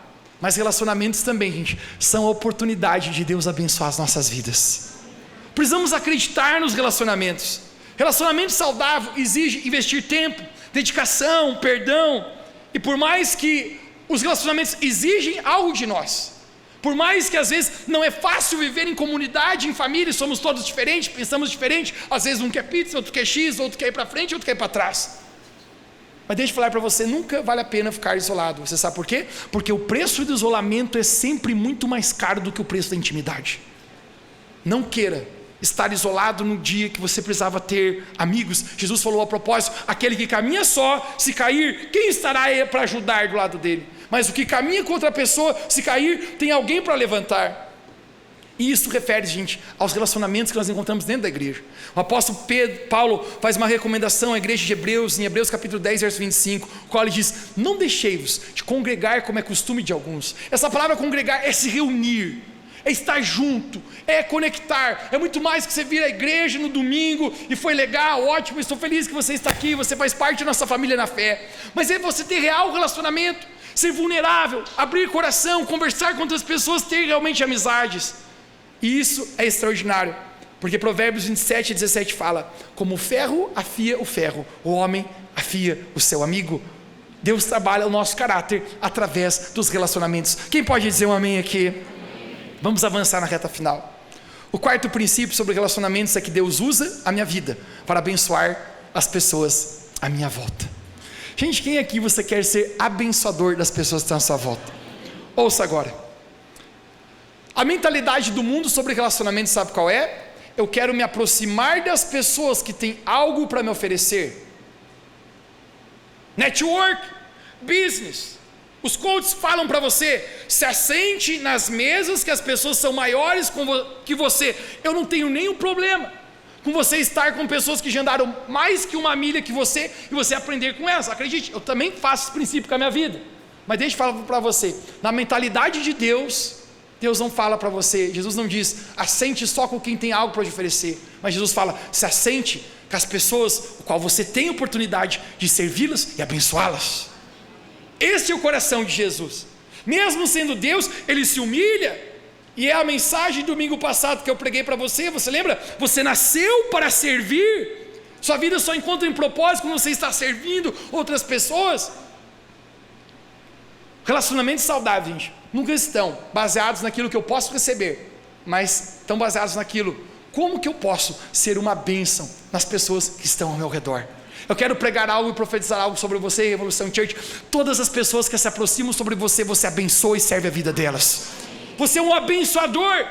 Mas relacionamentos também, gente, são a oportunidade de Deus abençoar as nossas vidas. Precisamos acreditar nos relacionamentos. Relacionamento saudável exige investir tempo, dedicação, perdão. E por mais que os relacionamentos exigem algo de nós, por mais que às vezes não é fácil viver em comunidade, em família, somos todos diferentes, pensamos diferente, às vezes um quer pizza, outro quer X, outro quer ir para frente, outro quer ir para trás. Mas deixa eu falar para você, nunca vale a pena ficar isolado. Você sabe por quê? Porque o preço do isolamento é sempre muito mais caro do que o preço da intimidade. Não queira estar isolado no dia que você precisava ter amigos. Jesus falou a propósito, aquele que caminha só, se cair, quem estará para ajudar do lado dele? Mas o que caminha com outra pessoa, se cair, tem alguém para levantar. E isso refere, gente, aos relacionamentos que nós encontramos dentro da igreja. O apóstolo Paulo faz uma recomendação à igreja de Hebreus, em Hebreus capítulo 10, verso 25, o qual ele diz, não deixei-vos de congregar como é costume de alguns. Essa palavra congregar é se reunir, é estar junto, é conectar, é muito mais que você vir à igreja no domingo, e foi legal, ótimo, estou feliz que você está aqui, você faz parte da nossa família na fé, mas é você ter real relacionamento, ser vulnerável, abrir coração, conversar com outras pessoas, ter realmente amizades. E isso é extraordinário, porque Provérbios 27, 17 fala, como o ferro afia o ferro, o homem afia o seu amigo. Deus trabalha o nosso caráter através dos relacionamentos. Quem pode dizer um amém aqui? Amém. Vamos avançar na reta final. O quarto princípio sobre relacionamentos é que Deus usa a minha vida para abençoar as pessoas à minha volta. Gente, quem aqui você quer ser abençoador das pessoas que estão à sua volta? Ouça agora. A mentalidade do mundo sobre relacionamento, sabe qual é? Eu quero me aproximar das pessoas que têm algo para me oferecer. Network, business. Os coaches falam para você, se assente nas mesas que as pessoas são maiores que você. Eu não tenho nenhum problema com você estar com pessoas que já andaram mais que 1 milha que você, e você aprender com elas. Acredite, eu também faço esse princípio com a minha vida. Mas deixa eu falar para você, na mentalidade de Deus não fala para você, Jesus não diz, assente só com quem tem algo para te oferecer, mas Jesus fala, se assente com as pessoas, o qual você tem oportunidade de servi-las e abençoá-las. Este é o coração de Jesus. Mesmo sendo Deus, Ele se humilha. E é a mensagem do domingo passado que eu preguei para você. Você lembra? Você nasceu para servir. Sua vida só encontra um propósito quando você está servindo outras pessoas. Relacionamentos saudáveis, gente, nunca estão baseados naquilo que eu posso receber, mas estão baseados naquilo, como que eu posso ser uma bênção nas pessoas que estão ao meu redor. Eu quero pregar algo e profetizar algo sobre você, Revolução Church. Todas as pessoas que se aproximam sobre você, você abençoa e serve a vida delas. Você é um abençoador.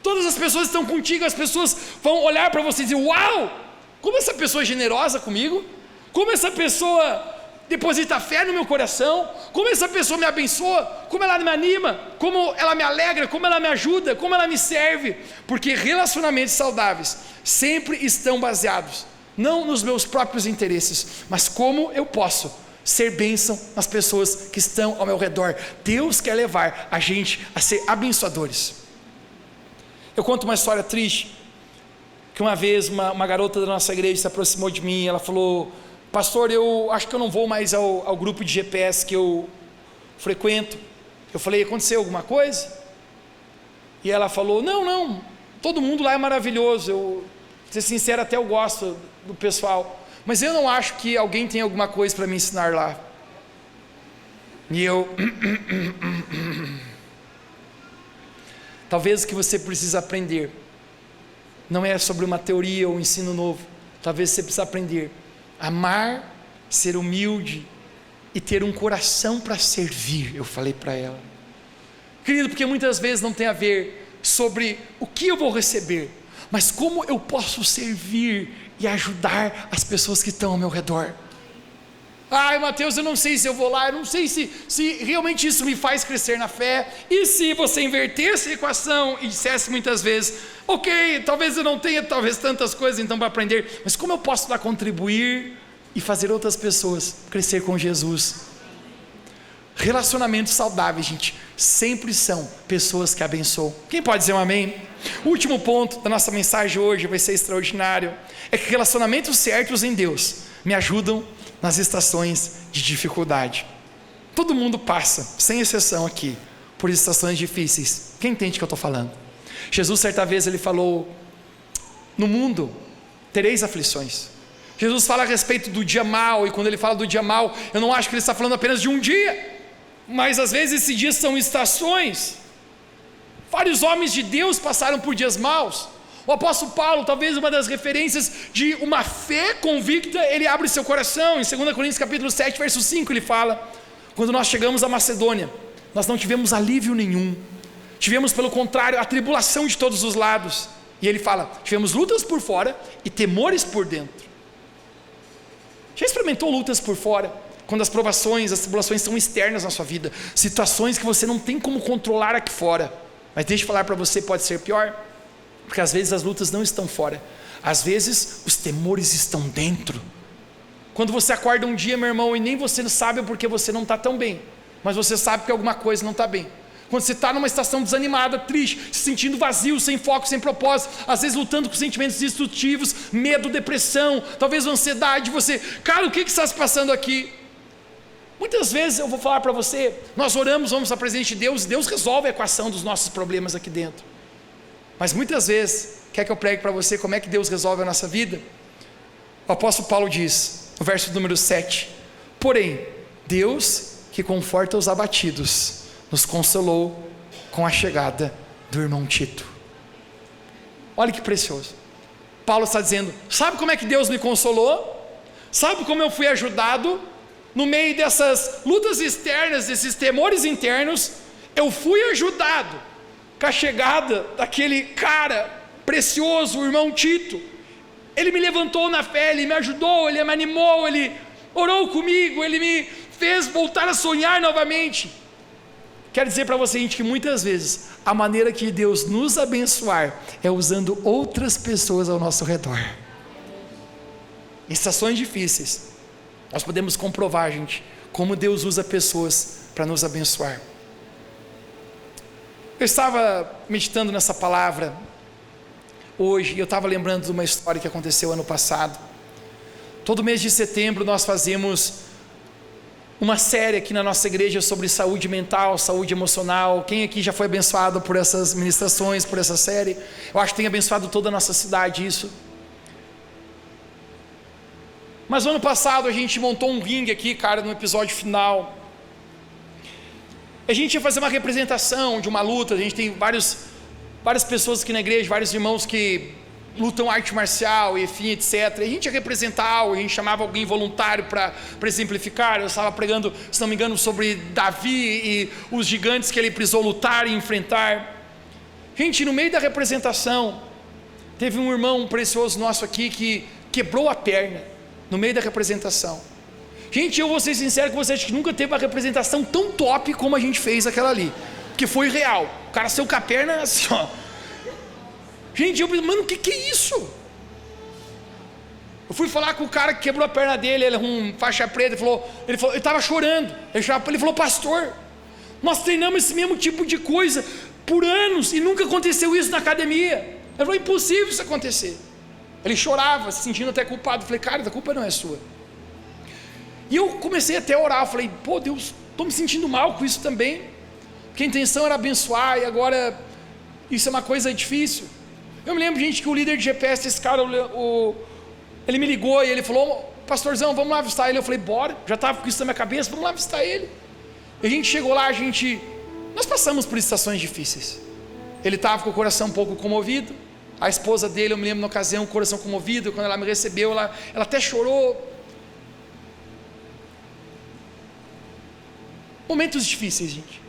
Todas as pessoas estão contigo, as pessoas vão olhar para você e dizer: uau, como essa pessoa é generosa comigo, como essa pessoa deposita fé no meu coração, como essa pessoa me abençoa, como ela me anima, como ela me alegra, como ela me ajuda, como ela me serve. Porque relacionamentos saudáveis sempre estão baseados não nos meus próprios interesses, mas como eu posso ser bênção nas pessoas que estão ao meu redor. Deus quer levar a gente a ser abençoadores. Eu conto uma história triste, que uma vez uma garota da nossa igreja se aproximou de mim. Ela falou: pastor, eu acho que eu não vou mais ao grupo de GPS que eu frequento. Eu falei: aconteceu alguma coisa? E ela falou: não, todo mundo lá é maravilhoso, eu, pra ser sincero, até eu gosto do pessoal, mas eu não acho que alguém tem alguma coisa para me ensinar lá. E eu talvez o que você precisa aprender não é sobre uma teoria ou um ensino novo. Talvez você precise aprender a amar, ser humilde e ter um coração para servir. Eu falei para ela, querido, porque muitas vezes não tem a ver sobre o que eu vou receber, mas como eu posso servir e ajudar as pessoas que estão ao meu redor. Ai, Mateus, eu não sei se eu vou lá, eu não sei se realmente isso me faz crescer na fé. E se você invertesse a equação e dissesse muitas vezes: ok, talvez eu não tenha talvez tantas coisas então para aprender, mas como eu posso lá contribuir e fazer outras pessoas crescer com Jesus? Relacionamentos saudáveis, gente, sempre são pessoas que abençoam. Quem pode dizer um amém? O último ponto da nossa mensagem hoje vai ser extraordinário. É que relacionamentos certos em Deus me ajudam nas estações de dificuldade. Todo mundo passa, sem exceção aqui, por estações difíceis. Quem entende o que eu estou falando? Jesus certa vez ele falou: no mundo tereis aflições. Jesus fala a respeito do dia mau, e quando ele fala do dia mau, eu não acho que ele está falando apenas de um dia, mas às vezes esses dias são estações. Vários homens de Deus passaram por dias maus. O apóstolo Paulo, talvez uma das referências de uma fé convicta, ele abre seu coração. Em 2 Coríntios capítulo 7, verso 5, ele fala: quando nós chegamos à Macedônia, nós não tivemos alívio nenhum, tivemos pelo contrário a tribulação de todos os lados. E ele fala: tivemos lutas por fora e temores por dentro. Já experimentou lutas por fora? Quando as provações, as tribulações são externas na sua vida, situações que você não tem como controlar aqui fora. Mas deixa eu falar para você, pode ser pior, porque às vezes as lutas não estão fora, às vezes os temores estão dentro. Quando você acorda um dia, meu irmão, e nem você sabe porque você não está tão bem, mas você sabe que alguma coisa não está bem. Quando você está numa estação desanimada, triste, se sentindo vazio, sem foco, sem propósito, às vezes lutando com sentimentos destrutivos, medo, depressão, talvez ansiedade, você, cara, o que está se passando aqui? Muitas vezes eu vou falar para você, nós oramos, vamos à presença de Deus, e Deus resolve a equação dos nossos problemas aqui dentro. Mas muitas vezes, quer que eu pregue para você como é que Deus resolve a nossa vida? O apóstolo Paulo diz, no verso número 7, porém, Deus que conforta os abatidos, nos consolou com a chegada do irmão Tito. Olha que precioso. Paulo está dizendo, sabe como é que Deus me consolou? Sabe como eu fui ajudado? No meio dessas lutas externas, desses temores internos, eu fui ajudado com a chegada daquele cara precioso, o irmão Tito. Ele me levantou na fé, ele me ajudou, ele me animou, ele orou comigo, ele me fez voltar a sonhar novamente. Quero dizer para você, gente, que muitas vezes a maneira que Deus nos abençoar é usando outras pessoas ao nosso redor. Em estações difíceis, nós podemos comprovar, gente, como Deus usa pessoas para nos abençoar. Eu estava meditando nessa palavra hoje, e eu estava lembrando de uma história que aconteceu ano passado. Todo mês de setembro nós fazemos uma série aqui na nossa igreja sobre saúde mental, saúde emocional. Quem aqui já foi abençoado por essas ministrações, por essa série? Eu acho que tem abençoado toda a nossa cidade isso. Mas no ano passado a gente montou um ringue aqui, cara, no episódio final. A gente ia fazer uma representação de uma luta. A gente tem várias pessoas aqui na igreja, vários irmãos que lutam arte marcial, enfim, etc. E a gente ia representar algo, a gente chamava alguém voluntário para exemplificar. Eu estava pregando, se não me engano, sobre Davi e os gigantes que ele precisou lutar e enfrentar. Gente, no meio da representação, teve um irmão precioso nosso aqui que quebrou a perna no meio da representação. Gente, eu vou ser sincero com vocês, que nunca teve uma representação tão top como a gente fez aquela ali, que foi real. O cara saiu com a perna assim, ó. Gente, eu pensei, mano, o que é isso? Eu fui falar com o cara que quebrou a perna dele, ele um faixa preta, ele estava chorando. Ele falou, pastor, nós treinamos esse mesmo tipo de coisa por anos e nunca aconteceu isso na academia. Ele falou, impossível isso acontecer. Ele chorava, se sentindo até culpado. Eu falei, cara, a culpa não é sua. E eu comecei até a orar. Eu falei, pô, Deus, estou me sentindo mal com isso também. Porque a intenção era abençoar e agora isso é uma coisa difícil. Eu me lembro, gente, que o líder de GPS, esse cara, ele me ligou e ele falou, pastorzão, vamos lá visitar ele. Eu falei, bora, já estava com isso na minha cabeça, vamos lá visitar ele. E a gente chegou lá, nós passamos por situações difíceis. Ele estava com o coração um pouco comovido. A esposa dele, eu me lembro na ocasião, o coração comovido. Quando ela me recebeu, ela até chorou. Momentos difíceis, gente.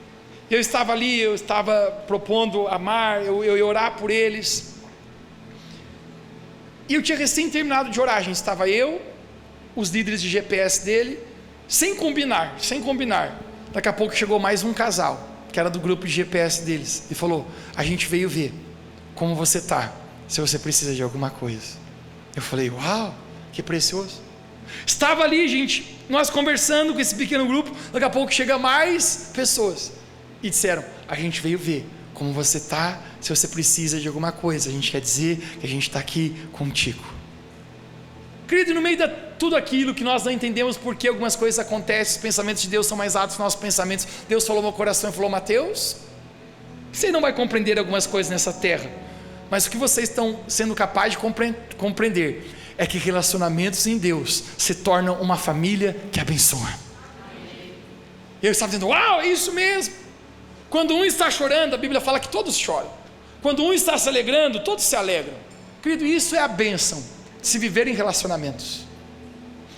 Eu estava ali, eu estava propondo amar, eu ia orar por eles. E eu tinha recém terminado de orar, gente. Estava eu, os líderes de GPS dele, sem combinar. Daqui a pouco chegou mais um casal, que era do grupo de GPS deles, e falou, a gente veio ver como você está, se você precisa de alguma coisa. Eu falei, uau, que precioso. Estava ali, gente, nós conversando com esse pequeno grupo. Daqui a pouco chega mais pessoas e disseram, a gente veio ver como você está, se você precisa de alguma coisa. A gente quer dizer que a gente está aqui contigo. Querido, no meio de tudo aquilo que nós não entendemos porque algumas coisas acontecem, os pensamentos de Deus são mais altos que os nossos pensamentos. Deus falou no meu coração e falou, Mateus, você não vai compreender algumas coisas nessa terra, mas o que vocês estão sendo capazes de compreender é que relacionamentos em Deus se tornam uma família que abençoa. E eu estava dizendo, uau, é isso mesmo. Quando um está chorando, a Bíblia fala que todos choram. Quando um está se alegrando, todos se alegram. Querido, isso é a bênção de se viver em relacionamentos.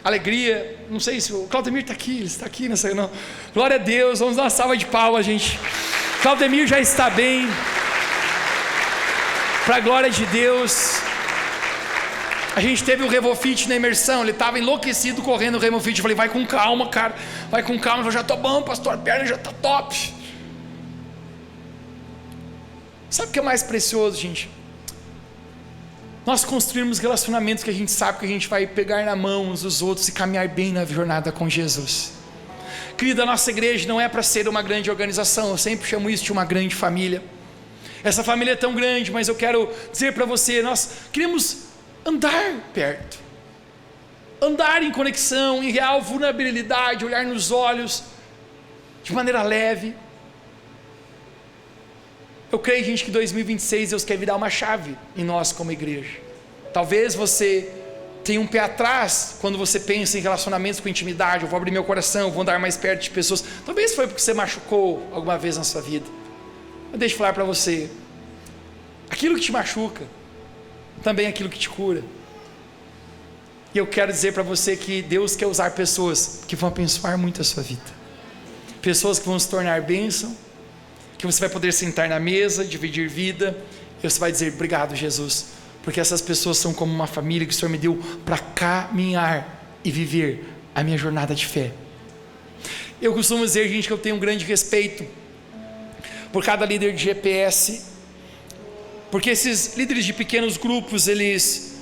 Alegria, não sei se o Claudemir está aqui, ele está aqui nessa. Não. Glória a Deus, vamos dar uma salva de palmas, gente. Claudemir já está bem. Para a glória de Deus. A gente teve o RevoFit na imersão, ele estava enlouquecido correndo o RevoFit. Eu falei, vai com calma, cara, vai com calma. Eu já estou bom, pastor, a perna já está top. Sabe o que é mais precioso, gente? Nós construímos relacionamentos que a gente sabe que a gente vai pegar na mão uns dos outros e caminhar bem na jornada com Jesus. Querida, a nossa igreja não é para ser uma grande organização, eu sempre chamo isso de uma grande família. Essa família é tão grande, mas eu quero dizer para você, nós queremos andar perto, andar em conexão, em real vulnerabilidade, olhar nos olhos, de maneira leve. Eu creio, gente, que 2026 Deus quer virar uma chave em nós como igreja. Talvez você tenha um pé atrás quando você pensa em relacionamentos com intimidade. Eu vou abrir meu coração, eu vou andar mais perto de pessoas. Talvez foi porque você machucou alguma vez na sua vida. Mas deixa eu falar para você, aquilo que te machuca também é aquilo que te cura. E eu quero dizer para você que Deus quer usar pessoas que vão abençoar muito a sua vida, pessoas que vão se tornar bênção, que você vai poder sentar na mesa, dividir vida, e você vai dizer, obrigado Jesus, porque essas pessoas são como uma família que o Senhor me deu para caminhar e viver a minha jornada de fé. Eu costumo dizer, gente, que eu tenho um grande respeito por cada líder de GPS, porque esses líderes de pequenos grupos, eles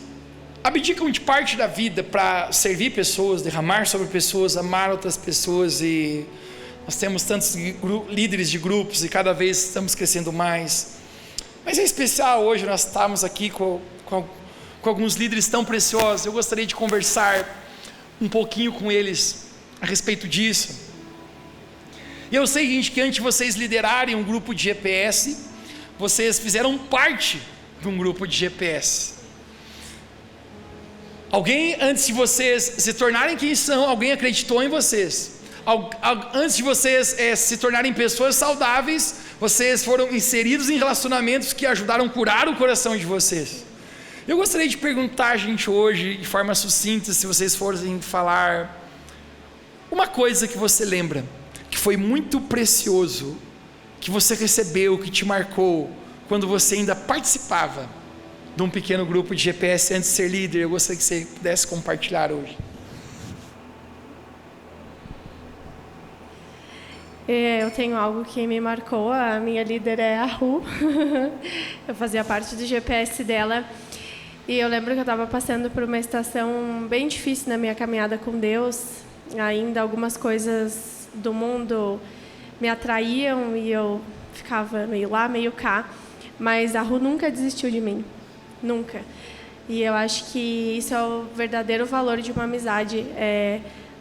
abdicam de parte da vida para servir pessoas, derramar sobre pessoas, amar outras pessoas. E nós temos tantos líderes de grupos e cada vez estamos crescendo mais. Mas é especial hoje nós estamos aqui com alguns líderes tão preciosos. Eu gostaria de conversar um pouquinho com eles a respeito disso. E eu sei, gente, que antes de vocês liderarem um grupo de GPS, vocês fizeram parte de um grupo de GPS. Alguém, antes de vocês se tornarem quem são, alguém acreditou em vocês. Antes de vocês se tornarem pessoas saudáveis, vocês foram inseridos em relacionamentos que ajudaram a curar o coração de vocês. Eu gostaria de perguntar, gente, hoje, de forma sucinta, se vocês forem falar uma coisa que você lembra, que foi muito precioso, que você recebeu, que te marcou, quando você ainda participava de um pequeno grupo de GPS antes de ser líder. Eu gostaria que você pudesse compartilhar hoje.
Eu tenho algo que me marcou. A minha líder é a Ru. Eu fazia parte do GPS dela. E eu lembro que eu estava passando por uma estação bem difícil na minha caminhada com Deus. Ainda algumas coisas do mundo me atraíam e eu ficava meio lá, meio cá. Mas a Ru nunca desistiu de mim. Nunca. E eu acho que isso é o verdadeiro valor de uma amizade.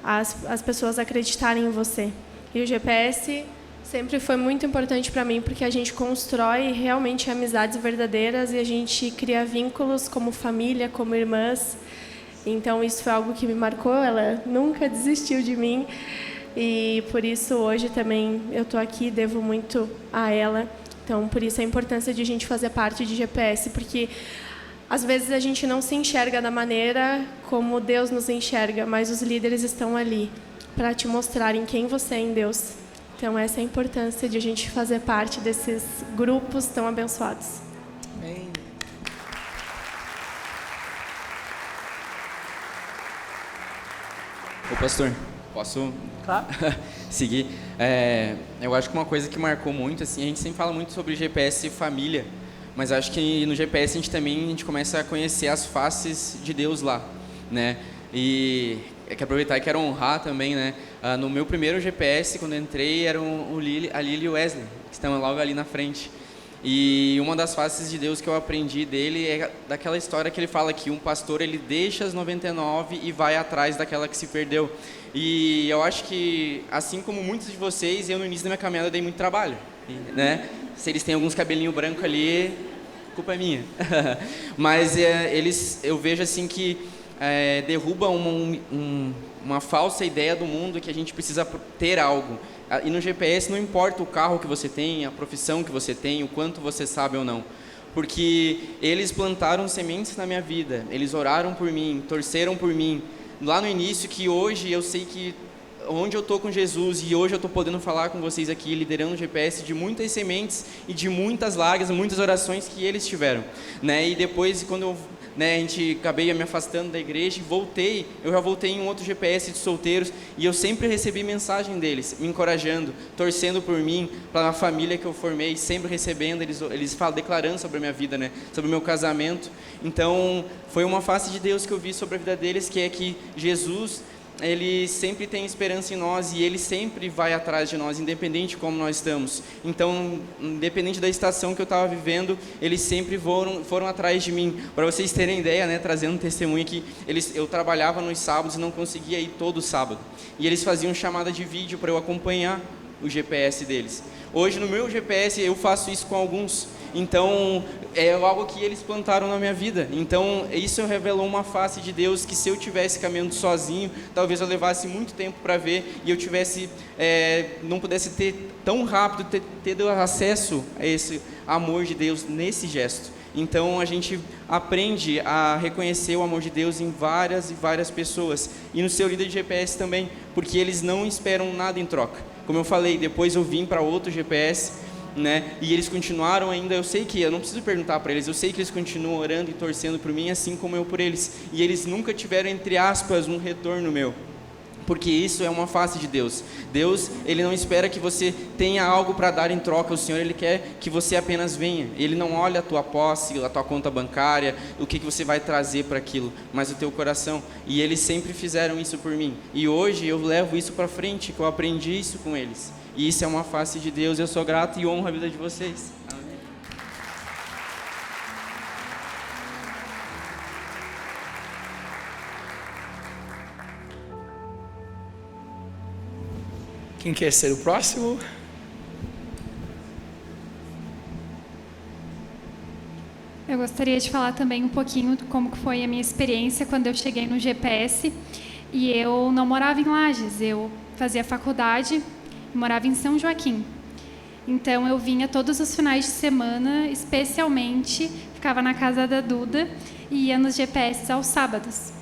As pessoas acreditarem em você. E o GPS sempre foi muito importante para mim, porque a gente constrói realmente amizades verdadeiras e a gente cria vínculos como família, como irmãs. Então isso foi algo que me marcou, ela nunca desistiu de mim. E por isso hoje também eu estou aqui, devo muito a ela. Então por isso a importância de a gente fazer parte de GPS, porque às vezes a gente não se enxerga da maneira como Deus nos enxerga, mas os líderes estão ali para te mostrarem quem você é em Deus. Então essa é a importância de a gente fazer parte desses grupos tão abençoados.
Amém.
Ô pastor, posso seguir? Eu acho que uma coisa que marcou muito, assim, a gente sempre fala muito sobre GPS e família, mas acho que no GPS a gente começa a conhecer as faces de Deus lá, né? E quero aproveitar e quero honrar também, né? No meu primeiro GPS, quando eu entrei, eram a Lili e o Wesley, que estão logo ali na frente. E uma das faces de Deus que eu aprendi dele é daquela história que ele fala que um pastor, ele deixa as 99 e vai atrás daquela que se perdeu. E eu acho que, assim como muitos de vocês, eu no início da minha caminhada dei muito trabalho, né? Se eles têm alguns cabelinhos brancos ali, culpa é minha. Mas eu vejo assim que derruba uma falsa ideia do mundo que a gente precisa ter algo. E no GPS não importa o carro que você tem, a profissão que você tem, o quanto você sabe ou não. Porque eles plantaram sementes na minha vida, eles oraram por mim, torceram por mim. Lá no início, que hoje eu sei que onde eu estou com Jesus e hoje eu estou podendo falar com vocês aqui, liderando o GPS, de muitas sementes e de muitas lágrimas, muitas orações que eles tiveram, né? E depois, quando acabei me afastando da igreja e eu já voltei em um outro GPS de solteiros e eu sempre recebi mensagem deles, me encorajando, torcendo por mim, pela família que eu formei, sempre recebendo, eles falam, declarando sobre a minha vida, né? Sobre o meu casamento. Então, foi uma face de Deus que eu vi sobre a vida deles, que é que Jesus, ele sempre tem esperança em nós e ele sempre vai atrás de nós, independente de como nós estamos. Então, independente da estação que eu estava vivendo, eles sempre foram atrás de mim. Para vocês terem ideia, né, trazendo um testemunho aqui, eu trabalhava nos sábados e não conseguia ir todo sábado. E eles faziam chamada de vídeo para eu acompanhar o GPS deles. Hoje, no meu GPS, eu faço isso com alguns. Então, é algo que eles plantaram na minha vida. Então, isso revelou uma face de Deus que se eu tivesse caminhando sozinho, talvez eu levasse muito tempo para ver e eu não pudesse ter tão rápido, ter acesso a esse amor de Deus nesse gesto. Então, a gente aprende a reconhecer o amor de Deus em várias e várias pessoas. E no seu líder de GPS também, porque eles não esperam nada em troca. Como eu falei, depois eu vim para outro GPS, né? E eles continuaram ainda, eu não preciso perguntar para eles, eu sei que eles continuam orando e torcendo por mim, assim como eu por eles. E eles nunca tiveram, entre aspas, um retorno meu. Porque isso é uma face de Deus. Deus, ele não espera que você tenha algo para dar em troca. O Senhor, ele quer que você apenas venha. Ele não olha a tua posse, a tua conta bancária, o que você vai trazer para aquilo, mas o teu coração. E eles sempre fizeram isso por mim. E hoje eu levo isso para frente, que eu aprendi isso com eles. E isso é uma face de Deus. Eu sou grato e honro a vida de vocês. Amém.
Quem quer ser o próximo?
Eu gostaria de falar também um pouquinho de como foi a minha experiência quando eu cheguei no GPS. E eu não morava em Lages, eu fazia faculdade, morava em São Joaquim. Então eu vinha todos os finais de semana, especialmente ficava na casa da Duda e ia nos GPS aos sábados.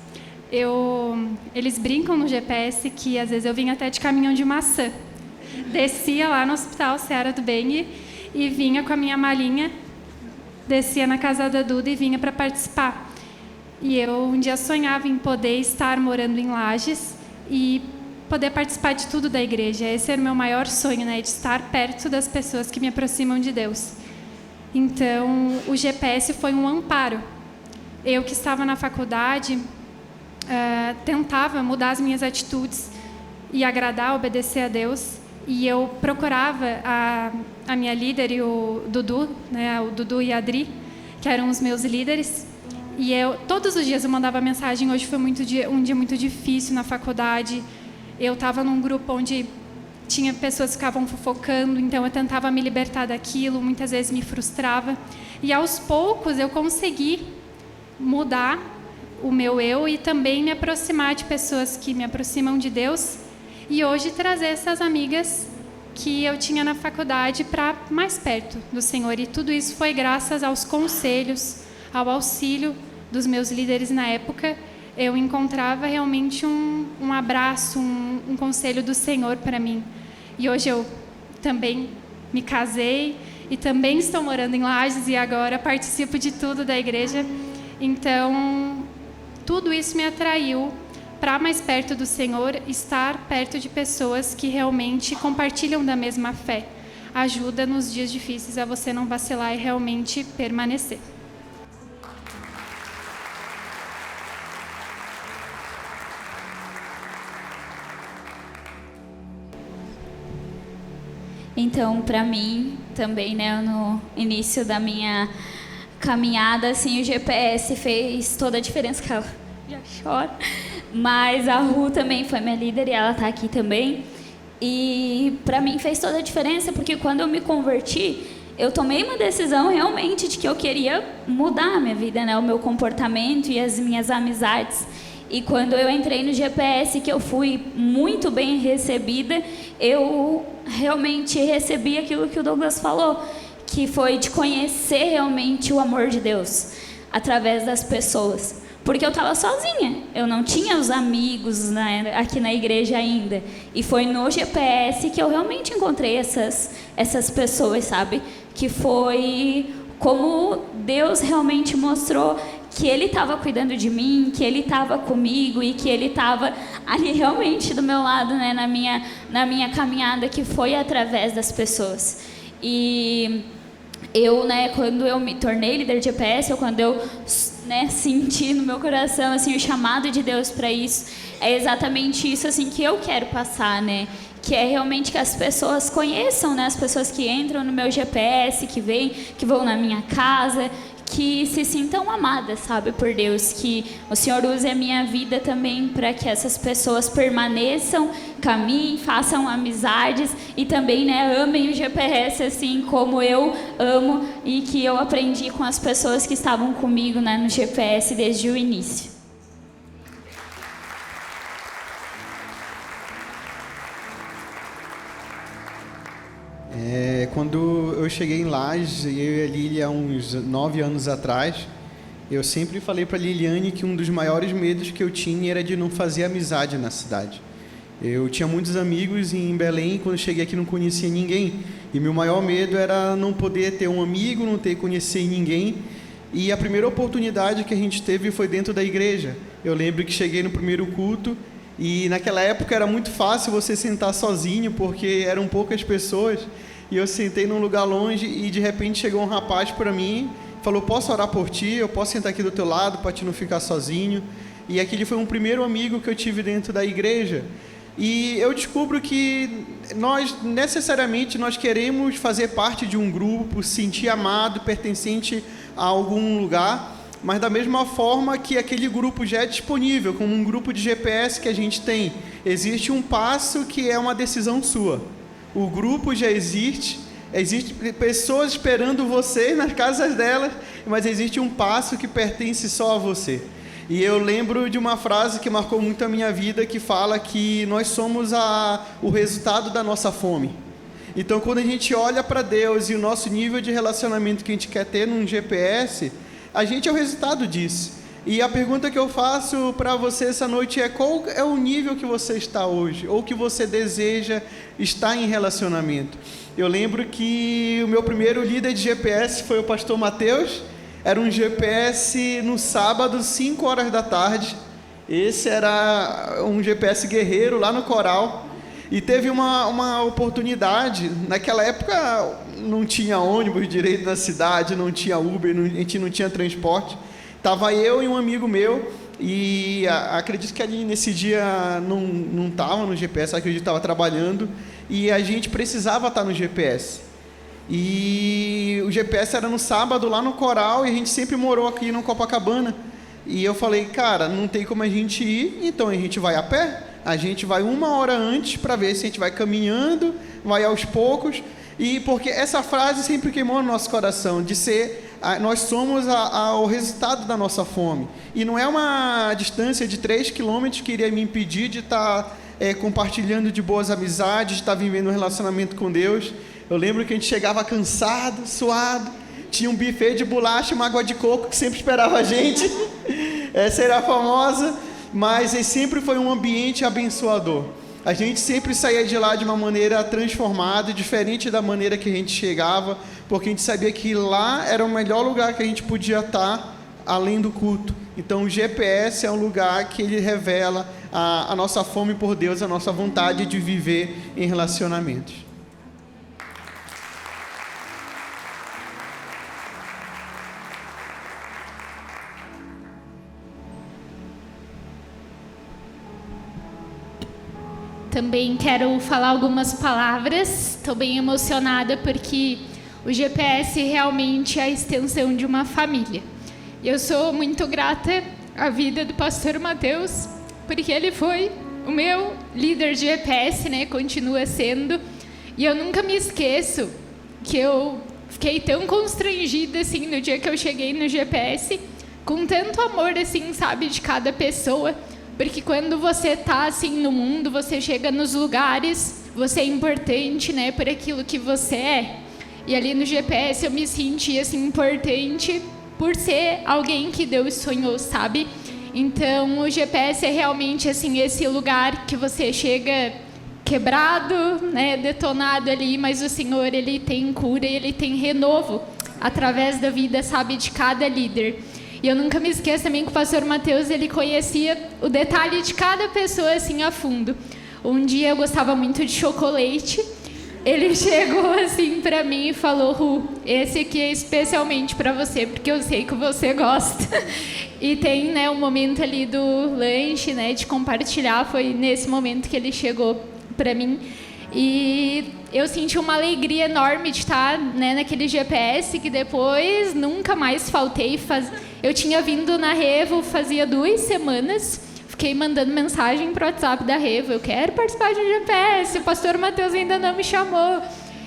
Eles brincam no GPS que às vezes eu vinha até de caminhão de maçã. Descia lá no Hospital Seara do Bem e vinha com a minha malinha, descia na casa da Duda e vinha para participar. E eu um dia sonhava em poder estar morando em Lages e poder participar de tudo da igreja. Esse era o meu maior sonho, né? De estar perto das pessoas que me aproximam de Deus. Então, o GPS foi um amparo. Eu que estava na faculdade, tentava mudar as minhas atitudes e agradar, obedecer a Deus. E eu procurava a minha líder e o Dudu, né? O Dudu e a Adri, que eram os meus líderes. E todos os dias eu mandava mensagem. Hoje foi um dia muito difícil na faculdade. Eu estava num grupo onde tinha pessoas que ficavam fofocando, então eu tentava me libertar daquilo, muitas vezes me frustrava. E aos poucos eu consegui mudar o meu eu e também me aproximar de pessoas que me aproximam de Deus. E hoje trazer essas amigas que eu tinha na faculdade para mais perto do Senhor. E tudo isso foi graças aos conselhos, ao auxílio dos meus líderes na época. Eu encontrava realmente um abraço, um conselho do Senhor para mim. E hoje eu também me casei e também estou morando em Lages e agora participo de tudo da igreja. Então, tudo isso me atraiu para mais perto do Senhor, estar perto de pessoas que realmente compartilham da mesma fé. Ajuda nos dias difíceis a você não vacilar e realmente permanecer.
Então, para mim, também, né, no início da minha caminhada, assim, o GPS fez toda a diferença, que ela já chora. Mas a Ru também foi minha líder e ela está aqui também. E para mim fez toda a diferença, porque quando eu me converti, eu tomei uma decisão realmente de que eu queria mudar a minha vida, né, o meu comportamento e as minhas amizades. E quando eu entrei no GPS, que eu fui muito bem recebida, eu realmente recebi aquilo que o Douglas falou, que foi de conhecer realmente o amor de Deus através das pessoas. Porque eu estava sozinha, eu não tinha os amigos, né, aqui na igreja ainda. E foi no GPS que eu realmente encontrei essas pessoas, sabe? Que foi como Deus realmente mostrou que Ele estava cuidando de mim, que Ele estava comigo e que Ele estava ali realmente do meu lado, né, na minha caminhada, que foi através das pessoas. E eu, né, quando eu me tornei líder de GPS, ou quando eu, né, senti no meu coração assim o chamado de Deus para isso, é exatamente isso assim que eu quero passar, né? Que é realmente que as pessoas conheçam, né, as pessoas que entram no meu GPS, que vêm, que vão na minha casa, que se sintam amadas, sabe, por Deus, que o Senhor use a minha vida também para que essas pessoas permaneçam, caminhem, façam amizades e também, né, amem o GPS assim como eu amo e que eu aprendi com as pessoas que estavam comigo, né, no GPS desde o início.
Quando eu cheguei em Lages, eu e a Lília, há uns 9 anos atrás, eu sempre falei para a Liliane que um dos maiores medos que eu tinha era de não fazer amizade na cidade. Eu tinha muitos amigos em Belém, quando cheguei aqui não conhecia ninguém. E meu maior medo era não poder ter um amigo, não ter conhecer ninguém. E a primeira oportunidade que a gente teve foi dentro da igreja. Eu lembro que cheguei no primeiro culto e naquela época era muito fácil você sentar sozinho, porque eram poucas pessoas. E eu sentei num lugar longe e de repente chegou um rapaz para mim, falou: posso orar por ti? Eu posso sentar aqui do teu lado para te não ficar sozinho? E aquele foi um primeiro amigo que eu tive dentro da igreja. E eu descubro que nós queremos fazer parte de um grupo, se sentir amado, pertencente a algum lugar. mas da mesma forma que aquele grupo já é disponível, como um grupo de GPS que a gente tem, existe um passo que é uma decisão sua. O grupo já existe pessoas esperando você nas casas delas, mas existe um passo que pertence só a você. E eu lembro de uma frase que marcou muito a minha vida, que fala que nós somos o resultado da nossa fome. Então, quando a gente olha para Deus e o nosso nível de relacionamento que a gente quer ter num GPS, a gente é o resultado disso. E a pergunta que eu faço para você essa noite é: qual é o nível que você está hoje? Ou que você deseja estar em relacionamento? Eu lembro que o meu primeiro líder de GPS foi o pastor Mateus. Era um GPS no sábado, 5 horas da tarde. Esse era um GPS guerreiro lá no Coral. E teve uma oportunidade. Naquela época não tinha ônibus direito na cidade, não tinha Uber, a gente não tinha transporte. Estava eu e um amigo meu, e acredito que ali nesse dia não estava no GPS, acredito que estava trabalhando, e a gente precisava estar no GPS. E o GPS era no sábado lá no Coral, e a gente sempre morou aqui no Copacabana. E eu falei: cara, não tem como a gente ir, então a gente vai a pé. A gente vai 1 hora antes para ver se a gente vai caminhando, vai aos poucos. E porque essa frase sempre queimou no nosso coração, de ser, nós somos o resultado da nossa fome. E não é uma distância de 3 quilômetros que iria me impedir de estar compartilhando de boas amizades, de estar vivendo um relacionamento com Deus. Eu lembro que a gente chegava cansado, suado, tinha um buffet de bolacha e uma água de coco que sempre esperava a gente. Essa era a famosa, mas sempre foi um ambiente abençoador. A gente sempre saía de lá de uma maneira transformada, diferente da maneira que a gente chegava, porque a gente sabia que lá era o melhor lugar que a gente podia estar, além do culto. Então o GPS é um lugar que ele revela a nossa fome por Deus, a nossa vontade de viver em relacionamentos.
Também quero falar algumas palavras. Estou bem emocionada porque o GPS realmente é a extensão de uma família. Eu sou muito grata à vida do pastor Mateus, porque ele foi o meu líder de GPS, né? Continua sendo. E eu nunca me esqueço que eu fiquei tão constrangida assim no dia que eu cheguei no GPS, com tanto amor assim, sabe, de cada pessoa. Porque quando você tá assim no mundo, você chega nos lugares, você é importante, né, por aquilo que você é. E ali no GPS eu me senti assim importante por ser alguém que Deus sonhou, sabe? Então o GPS é realmente assim esse lugar que você chega quebrado, né, detonado ali, mas o Senhor, ele tem cura e ele tem renovo através da vida, sabe, de cada líder. E eu nunca me esqueço também que o pastor Mateus, ele conhecia o detalhe de cada pessoa assim a fundo. Um dia eu gostava muito de chocolate. Ele chegou assim para mim e falou: Ru, esse aqui é especialmente para você, porque eu sei que você gosta. E tem, né, um momento ali do lanche, né, de compartilhar. Foi nesse momento que ele chegou para mim. E eu senti uma alegria enorme de estar, né, naquele GPS, que depois nunca mais faltei. Eu tinha vindo na Revo fazia 2 semanas, fiquei mandando mensagem pro WhatsApp da Revo: eu quero participar de um GPS, o pastor Mateus ainda não me chamou.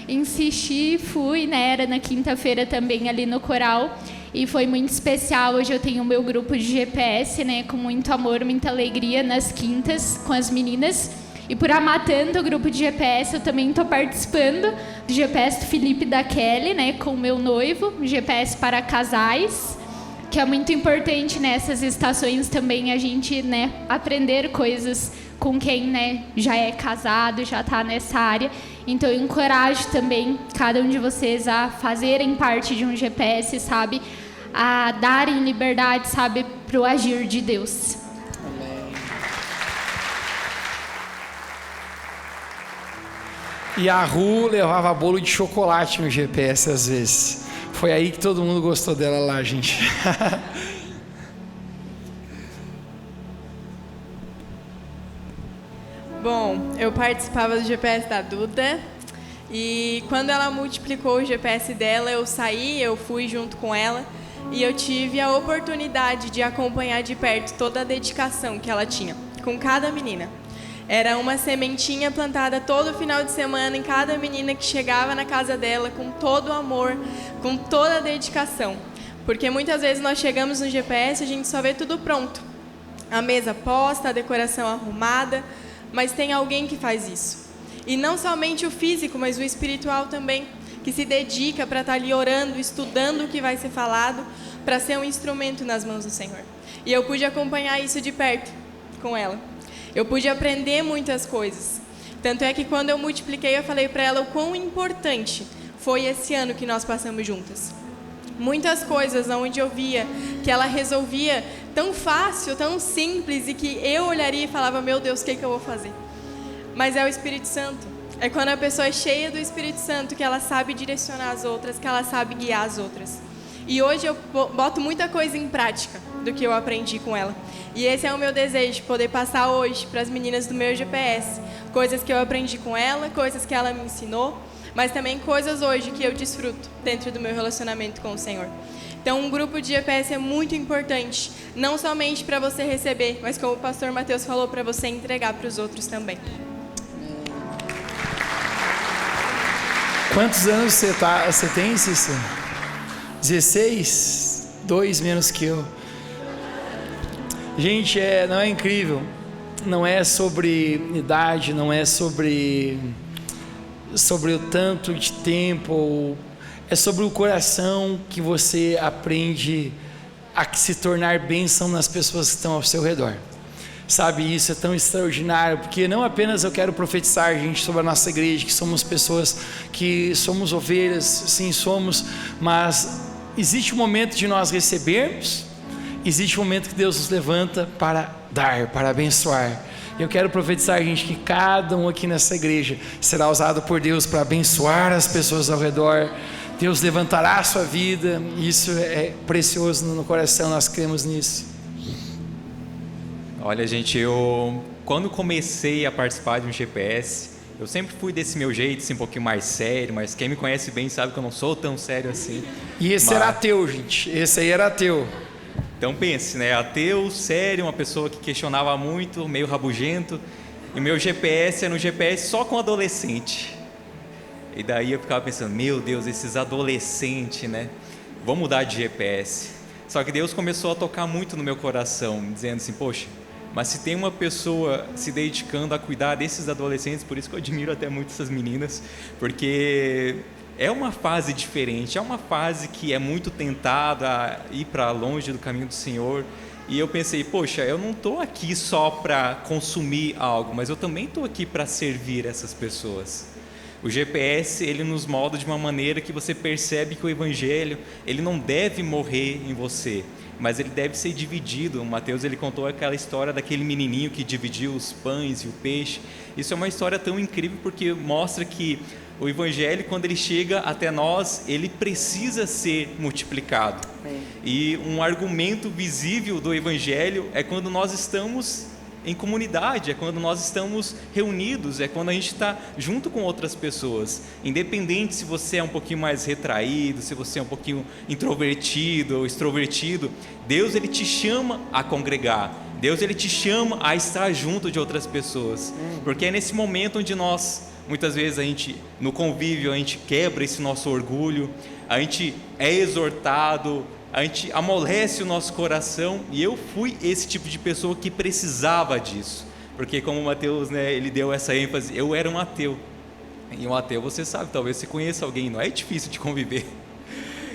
Insisti, fui, né, era na quinta-feira também ali no Coral, e foi muito especial. Hoje eu tenho o meu grupo de GPS, né, com muito amor, muita alegria nas quintas com as meninas. E por amar tanto o grupo de GPS, eu também estou participando do GPS do Felipe e da Kelly, né, com o meu noivo, GPS para casais, que é muito importante nessas estações também a gente, né, aprender coisas com quem, né, já é casado, já está nessa área. Então eu encorajo também cada um de vocês a fazerem parte de um GPS, sabe, a darem liberdade, sabe, para o agir de Deus.
E a Ru levava bolo de chocolate no GPS às vezes. Foi aí que todo mundo gostou dela lá, gente.
Bom, eu participava do GPS da Duda. E quando ela multiplicou o GPS dela, eu fui junto com ela. e eu tive a oportunidade de acompanhar de perto toda a dedicação que ela tinha com cada menina. Era uma sementinha plantada todo final de semana em cada menina que chegava na casa dela, com todo o amor, com toda a dedicação. Porque muitas vezes nós chegamos no GPS e a gente só vê tudo pronto. A mesa posta, a decoração arrumada, mas tem alguém que faz isso. E não somente o físico, mas o espiritual também, que se dedica para estar ali orando, estudando o que vai ser falado, para ser um instrumento nas mãos do Senhor. E eu pude acompanhar isso de perto com ela. Eu pude aprender muitas coisas. Tanto é que quando eu multipliquei, eu falei para ela o quão importante foi esse ano que nós passamos juntas. Muitas coisas onde eu via que ela resolvia tão fácil, tão simples, e que eu olharia e falava, meu Deus, o que eu vou fazer? Mas é o Espírito Santo. É quando a pessoa é cheia do Espírito Santo que ela sabe direcionar as outras, que ela sabe guiar as outras. E hoje eu boto muita coisa em prática do que eu aprendi com ela. E esse é o meu desejo, poder passar hoje para as meninas do meu GPS. Coisas que eu aprendi com ela, coisas que ela me ensinou, mas também coisas hoje que eu desfruto dentro do meu relacionamento com o Senhor. Então, um grupo de GPS é muito importante, não somente para você receber, mas como o pastor Mateus falou, para você entregar para os outros também.
Quantos anos você tem, Cícero? 16? 2 menos que eu. Gente, não é incrível? Não é sobre idade, não é sobre o tanto de tempo, é sobre o coração que você aprende a se tornar bênção nas pessoas que estão ao seu redor. Sabe, isso é tão extraordinário, porque não apenas eu quero profetizar, gente, sobre a nossa igreja, que somos pessoas que somos ovelhas, sim, somos, mas existe um momento de nós recebermos, existe um momento que Deus nos levanta para dar, para abençoar. Eu quero profetizar, gente, que cada um aqui nessa igreja será usado por Deus para abençoar as pessoas ao redor. Deus levantará a sua vida, isso é precioso no coração, nós cremos nisso.
Olha, gente, quando comecei a participar de um GPS, eu sempre fui desse meu jeito, assim, um pouquinho mais sério, mas quem me conhece bem sabe que eu não sou tão sério assim.
E esse era ateu, gente, esse aí era ateu.
Então pense, né, ateu, sério, uma pessoa que questionava muito, meio rabugento, e meu GPS era um GPS só com adolescente. E daí eu ficava pensando, meu Deus, esses adolescentes, né, vou mudar de GPS. Só que Deus começou a tocar muito no meu coração, dizendo assim, poxa, mas se tem uma pessoa se dedicando a cuidar desses adolescentes, por isso que eu admiro até muito essas meninas, porque é uma fase diferente, é uma fase que é muito tentada a ir para longe do caminho do Senhor. E eu pensei, poxa, eu não estou aqui só para consumir algo, mas eu também estou aqui para servir essas pessoas. O GPS, ele nos molda de uma maneira que você percebe que o Evangelho, ele não deve morrer em você, mas ele deve ser dividido. O Mateus, ele contou aquela história daquele menininho que dividiu os pães e o peixe. Isso é uma história tão incrível porque mostra que o Evangelho, quando ele chega até nós, ele precisa ser multiplicado. E um argumento visível do Evangelho é quando nós estamos em comunidade, é quando nós estamos reunidos, é quando a gente está junto com outras pessoas, independente se você é um pouquinho mais retraído, se você é um pouquinho introvertido ou extrovertido, Deus, ele te chama a congregar, Deus, ele te chama a estar junto de outras pessoas, porque é nesse momento onde nós, muitas vezes no convívio, a gente quebra esse nosso orgulho, a gente é exortado, a gente amolece o nosso coração, e eu fui esse tipo de pessoa que precisava disso, porque como o Mateus, né, ele deu essa ênfase, eu era um ateu, e um ateu, você sabe, talvez você conheça alguém, não é difícil de conviver,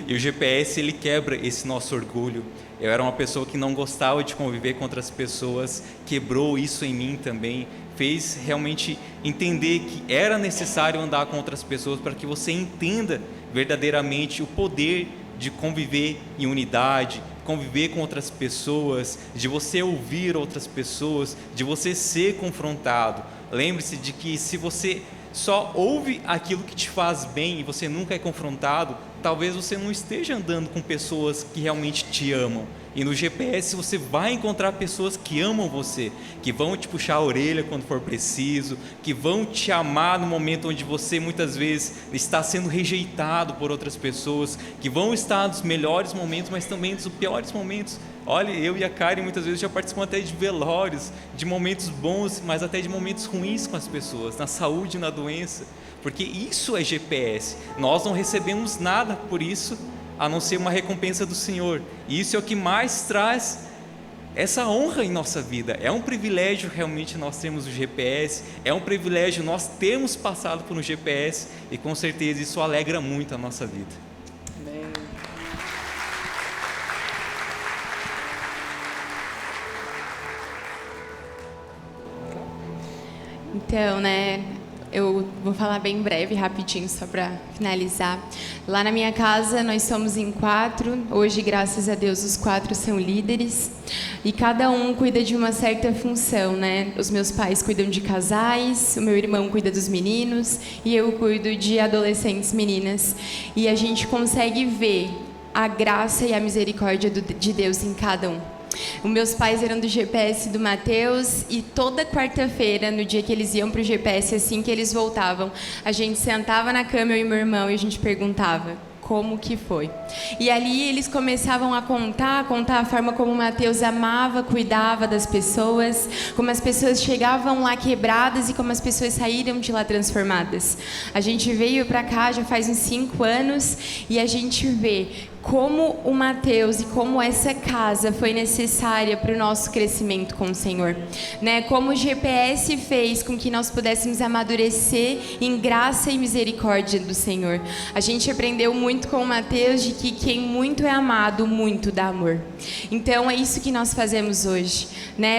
e o GPS, ele quebra esse nosso orgulho. Eu era uma pessoa que não gostava de conviver com outras pessoas, quebrou isso em mim também, fez realmente entender que era necessário andar com outras pessoas para que você entenda verdadeiramente o poder de conviver em unidade, conviver com outras pessoas, de você ouvir outras pessoas, de você ser confrontado. Lembre-se de que se você só ouve aquilo que te faz bem e você nunca é confrontado, talvez você não esteja andando com pessoas que realmente te amam. E no GPS você vai encontrar pessoas que amam você, que vão te puxar a orelha quando for preciso, que vão te amar no momento onde você muitas vezes está sendo rejeitado por outras pessoas, que vão estar nos melhores momentos, mas também nos piores momentos. Olha, eu e a Karen muitas vezes já participamos até de velórios, de momentos bons, mas até de momentos ruins com as pessoas, na saúde e na doença, porque isso é GPS. Nós não recebemos nada por isso, a não ser uma recompensa do Senhor. E isso é o que mais traz essa honra em nossa vida. É um privilégio realmente nós termos o GPS, é um privilégio nós termos passado por um GPS, e com certeza isso alegra muito a nossa vida.
Amém.
Então, eu vou falar bem breve, rapidinho, só para finalizar. Lá na minha casa, nós somos em 4. Hoje, graças a Deus, os 4 são líderes. E cada um cuida de uma certa função, Os meus pais cuidam de casais, o meu irmão cuida dos meninos e eu cuido de adolescentes meninas. E a gente consegue ver a graça e a misericórdia de Deus em cada um. Os meus pais eram do GPS do Mateus e toda quarta-feira, no dia que eles iam para o GPS, assim que eles voltavam, a gente sentava na cama, eu e meu irmão, e a gente perguntava como que foi. E ali eles começavam a contar a forma como o Mateus amava, cuidava das pessoas, como as pessoas chegavam lá quebradas e como as pessoas saíram de lá transformadas. A gente veio para cá já faz uns 5 anos e a gente vê como o Mateus e como essa casa foi necessária para o nosso crescimento com o Senhor, Como o GPS fez com que nós pudéssemos amadurecer em graça e misericórdia do Senhor. A gente aprendeu muito com o Mateus de que quem muito é amado, muito dá amor. Então é isso que nós fazemos hoje,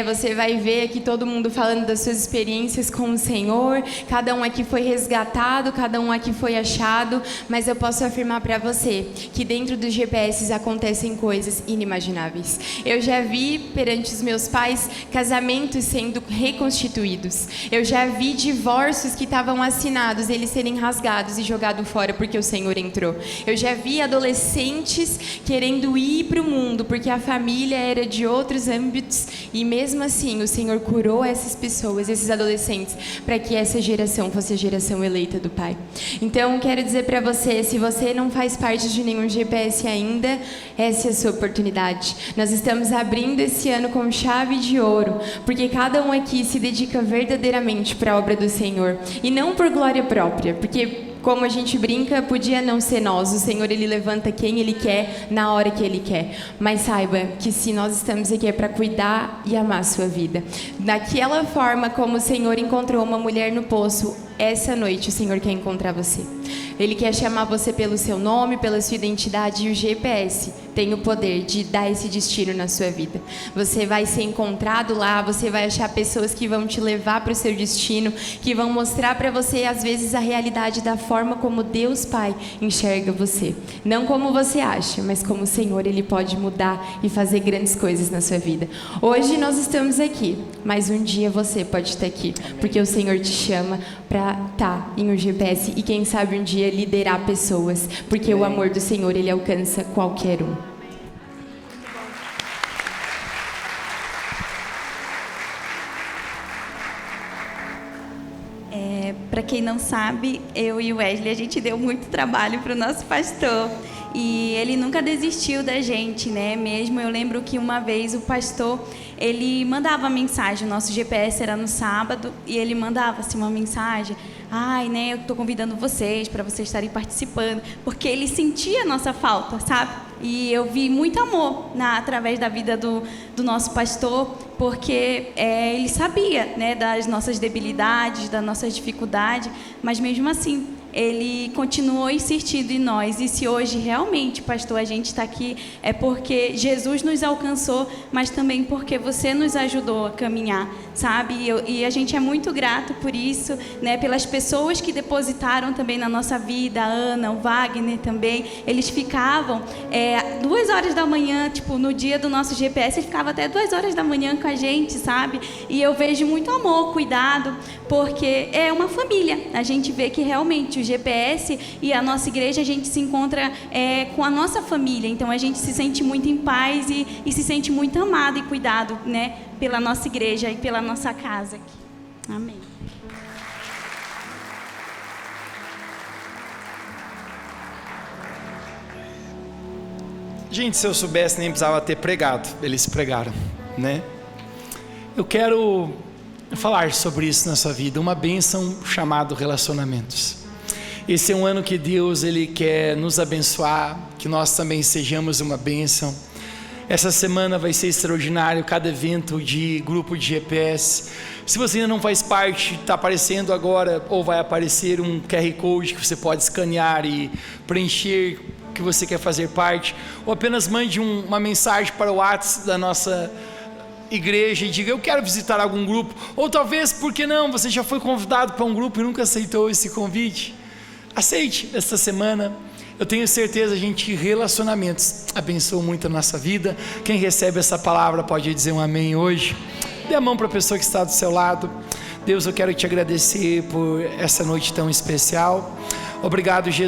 Você vai ver aqui todo mundo falando das suas experiências com o Senhor, cada um aqui foi resgatado, cada um aqui foi achado, mas eu posso afirmar para você que dentro do GPS acontecem coisas inimagináveis. Eu já vi perante os meus pais casamentos sendo reconstituídos. Eu já vi divórcios que estavam assinados, eles serem rasgados e jogados fora porque o Senhor entrou. Eu já vi adolescentes querendo ir para o mundo porque a família era de outros âmbitos e mesmo assim o Senhor curou essas pessoas, esses adolescentes, para que essa geração fosse a geração eleita do Pai. Então quero dizer para você, se você não faz parte de nenhum GPS ainda, essa é a sua oportunidade. Nós estamos abrindo esse ano com chave de ouro, porque cada um aqui se dedica verdadeiramente para a obra do Senhor, e não por glória própria, porque como a gente brinca, podia não ser nós. O Senhor, Ele levanta quem Ele quer, na hora que Ele quer. Mas saiba que se nós estamos aqui é para cuidar e amar a sua vida. Daquela forma como o Senhor encontrou uma mulher no poço, essa noite o Senhor quer encontrar você. Ele quer chamar você pelo seu nome, pela sua identidade, e o GPS tem o poder de dar esse destino na sua vida. Você vai ser encontrado lá, você vai achar pessoas que vão te levar para o seu destino, que vão mostrar para você, às vezes, a realidade da forma como Deus Pai enxerga você. Não como você acha, mas como o Senhor, Ele pode mudar e fazer grandes coisas na sua vida. Hoje nós estamos aqui, mas um dia você pode estar aqui, porque o Senhor te chama para estar em um GPS e quem sabe um dia liderar pessoas, porque o amor do Senhor, Ele alcança qualquer um.
Para quem não sabe, eu e o Wesley, a gente deu muito trabalho para o nosso pastor. E ele nunca desistiu da gente, Mesmo eu lembro que uma vez o pastor, ele mandava mensagem, o nosso GPS era no sábado, e ele mandava assim, uma mensagem: eu estou convidando vocês para vocês estarem participando, porque ele sentia a nossa falta, sabe? E eu vi muito amor através da vida do nosso pastor, porque ele sabia, das nossas debilidades, das nossas dificuldades, mas mesmo assim, ele continuou insistindo em nós. E se hoje realmente, pastor, a gente está aqui, é porque Jesus nos alcançou, mas também porque você nos ajudou a caminhar, sabe? E a gente é muito grato por isso, pelas pessoas que depositaram também na nossa vida, a Ana, o Wagner também. Eles ficavam 2 horas da manhã, no dia do nosso GPS, eles ficavam até 2 horas da manhã com a gente, sabe? E eu vejo muito amor, cuidado, porque é uma família. A gente vê que realmente o GPS e a nossa igreja, a gente se encontra com a nossa família. Então a gente se sente muito em paz e se sente muito amado e cuidado, né, pela nossa igreja e pela nossa casa aqui. Amém.
Gente, se eu soubesse, nem precisava ter pregado. Eles pregaram, né? Eu quero falar sobre isso na sua vida, uma bênção chamada relacionamentos. Esse é um ano que Deus, Ele quer nos abençoar, que nós também sejamos uma bênção. Essa semana vai ser extraordinário, cada evento de grupo de GPS. Se você ainda não faz parte, está aparecendo agora, ou vai aparecer um QR Code que você pode escanear e preencher que você quer fazer parte, ou apenas mande uma mensagem para o WhatsApp da nossa igreja e diga: eu quero visitar algum grupo, ou talvez, por que não, você já foi convidado para um grupo e nunca aceitou esse convite. Aceite esta semana. Eu tenho certeza, gente, que relacionamentos abençoam muito a nossa vida. Quem recebe essa palavra pode dizer um amém hoje. Dê a mão para a pessoa que está do seu lado. Deus, eu quero te agradecer por essa noite tão especial. Obrigado, Jesus.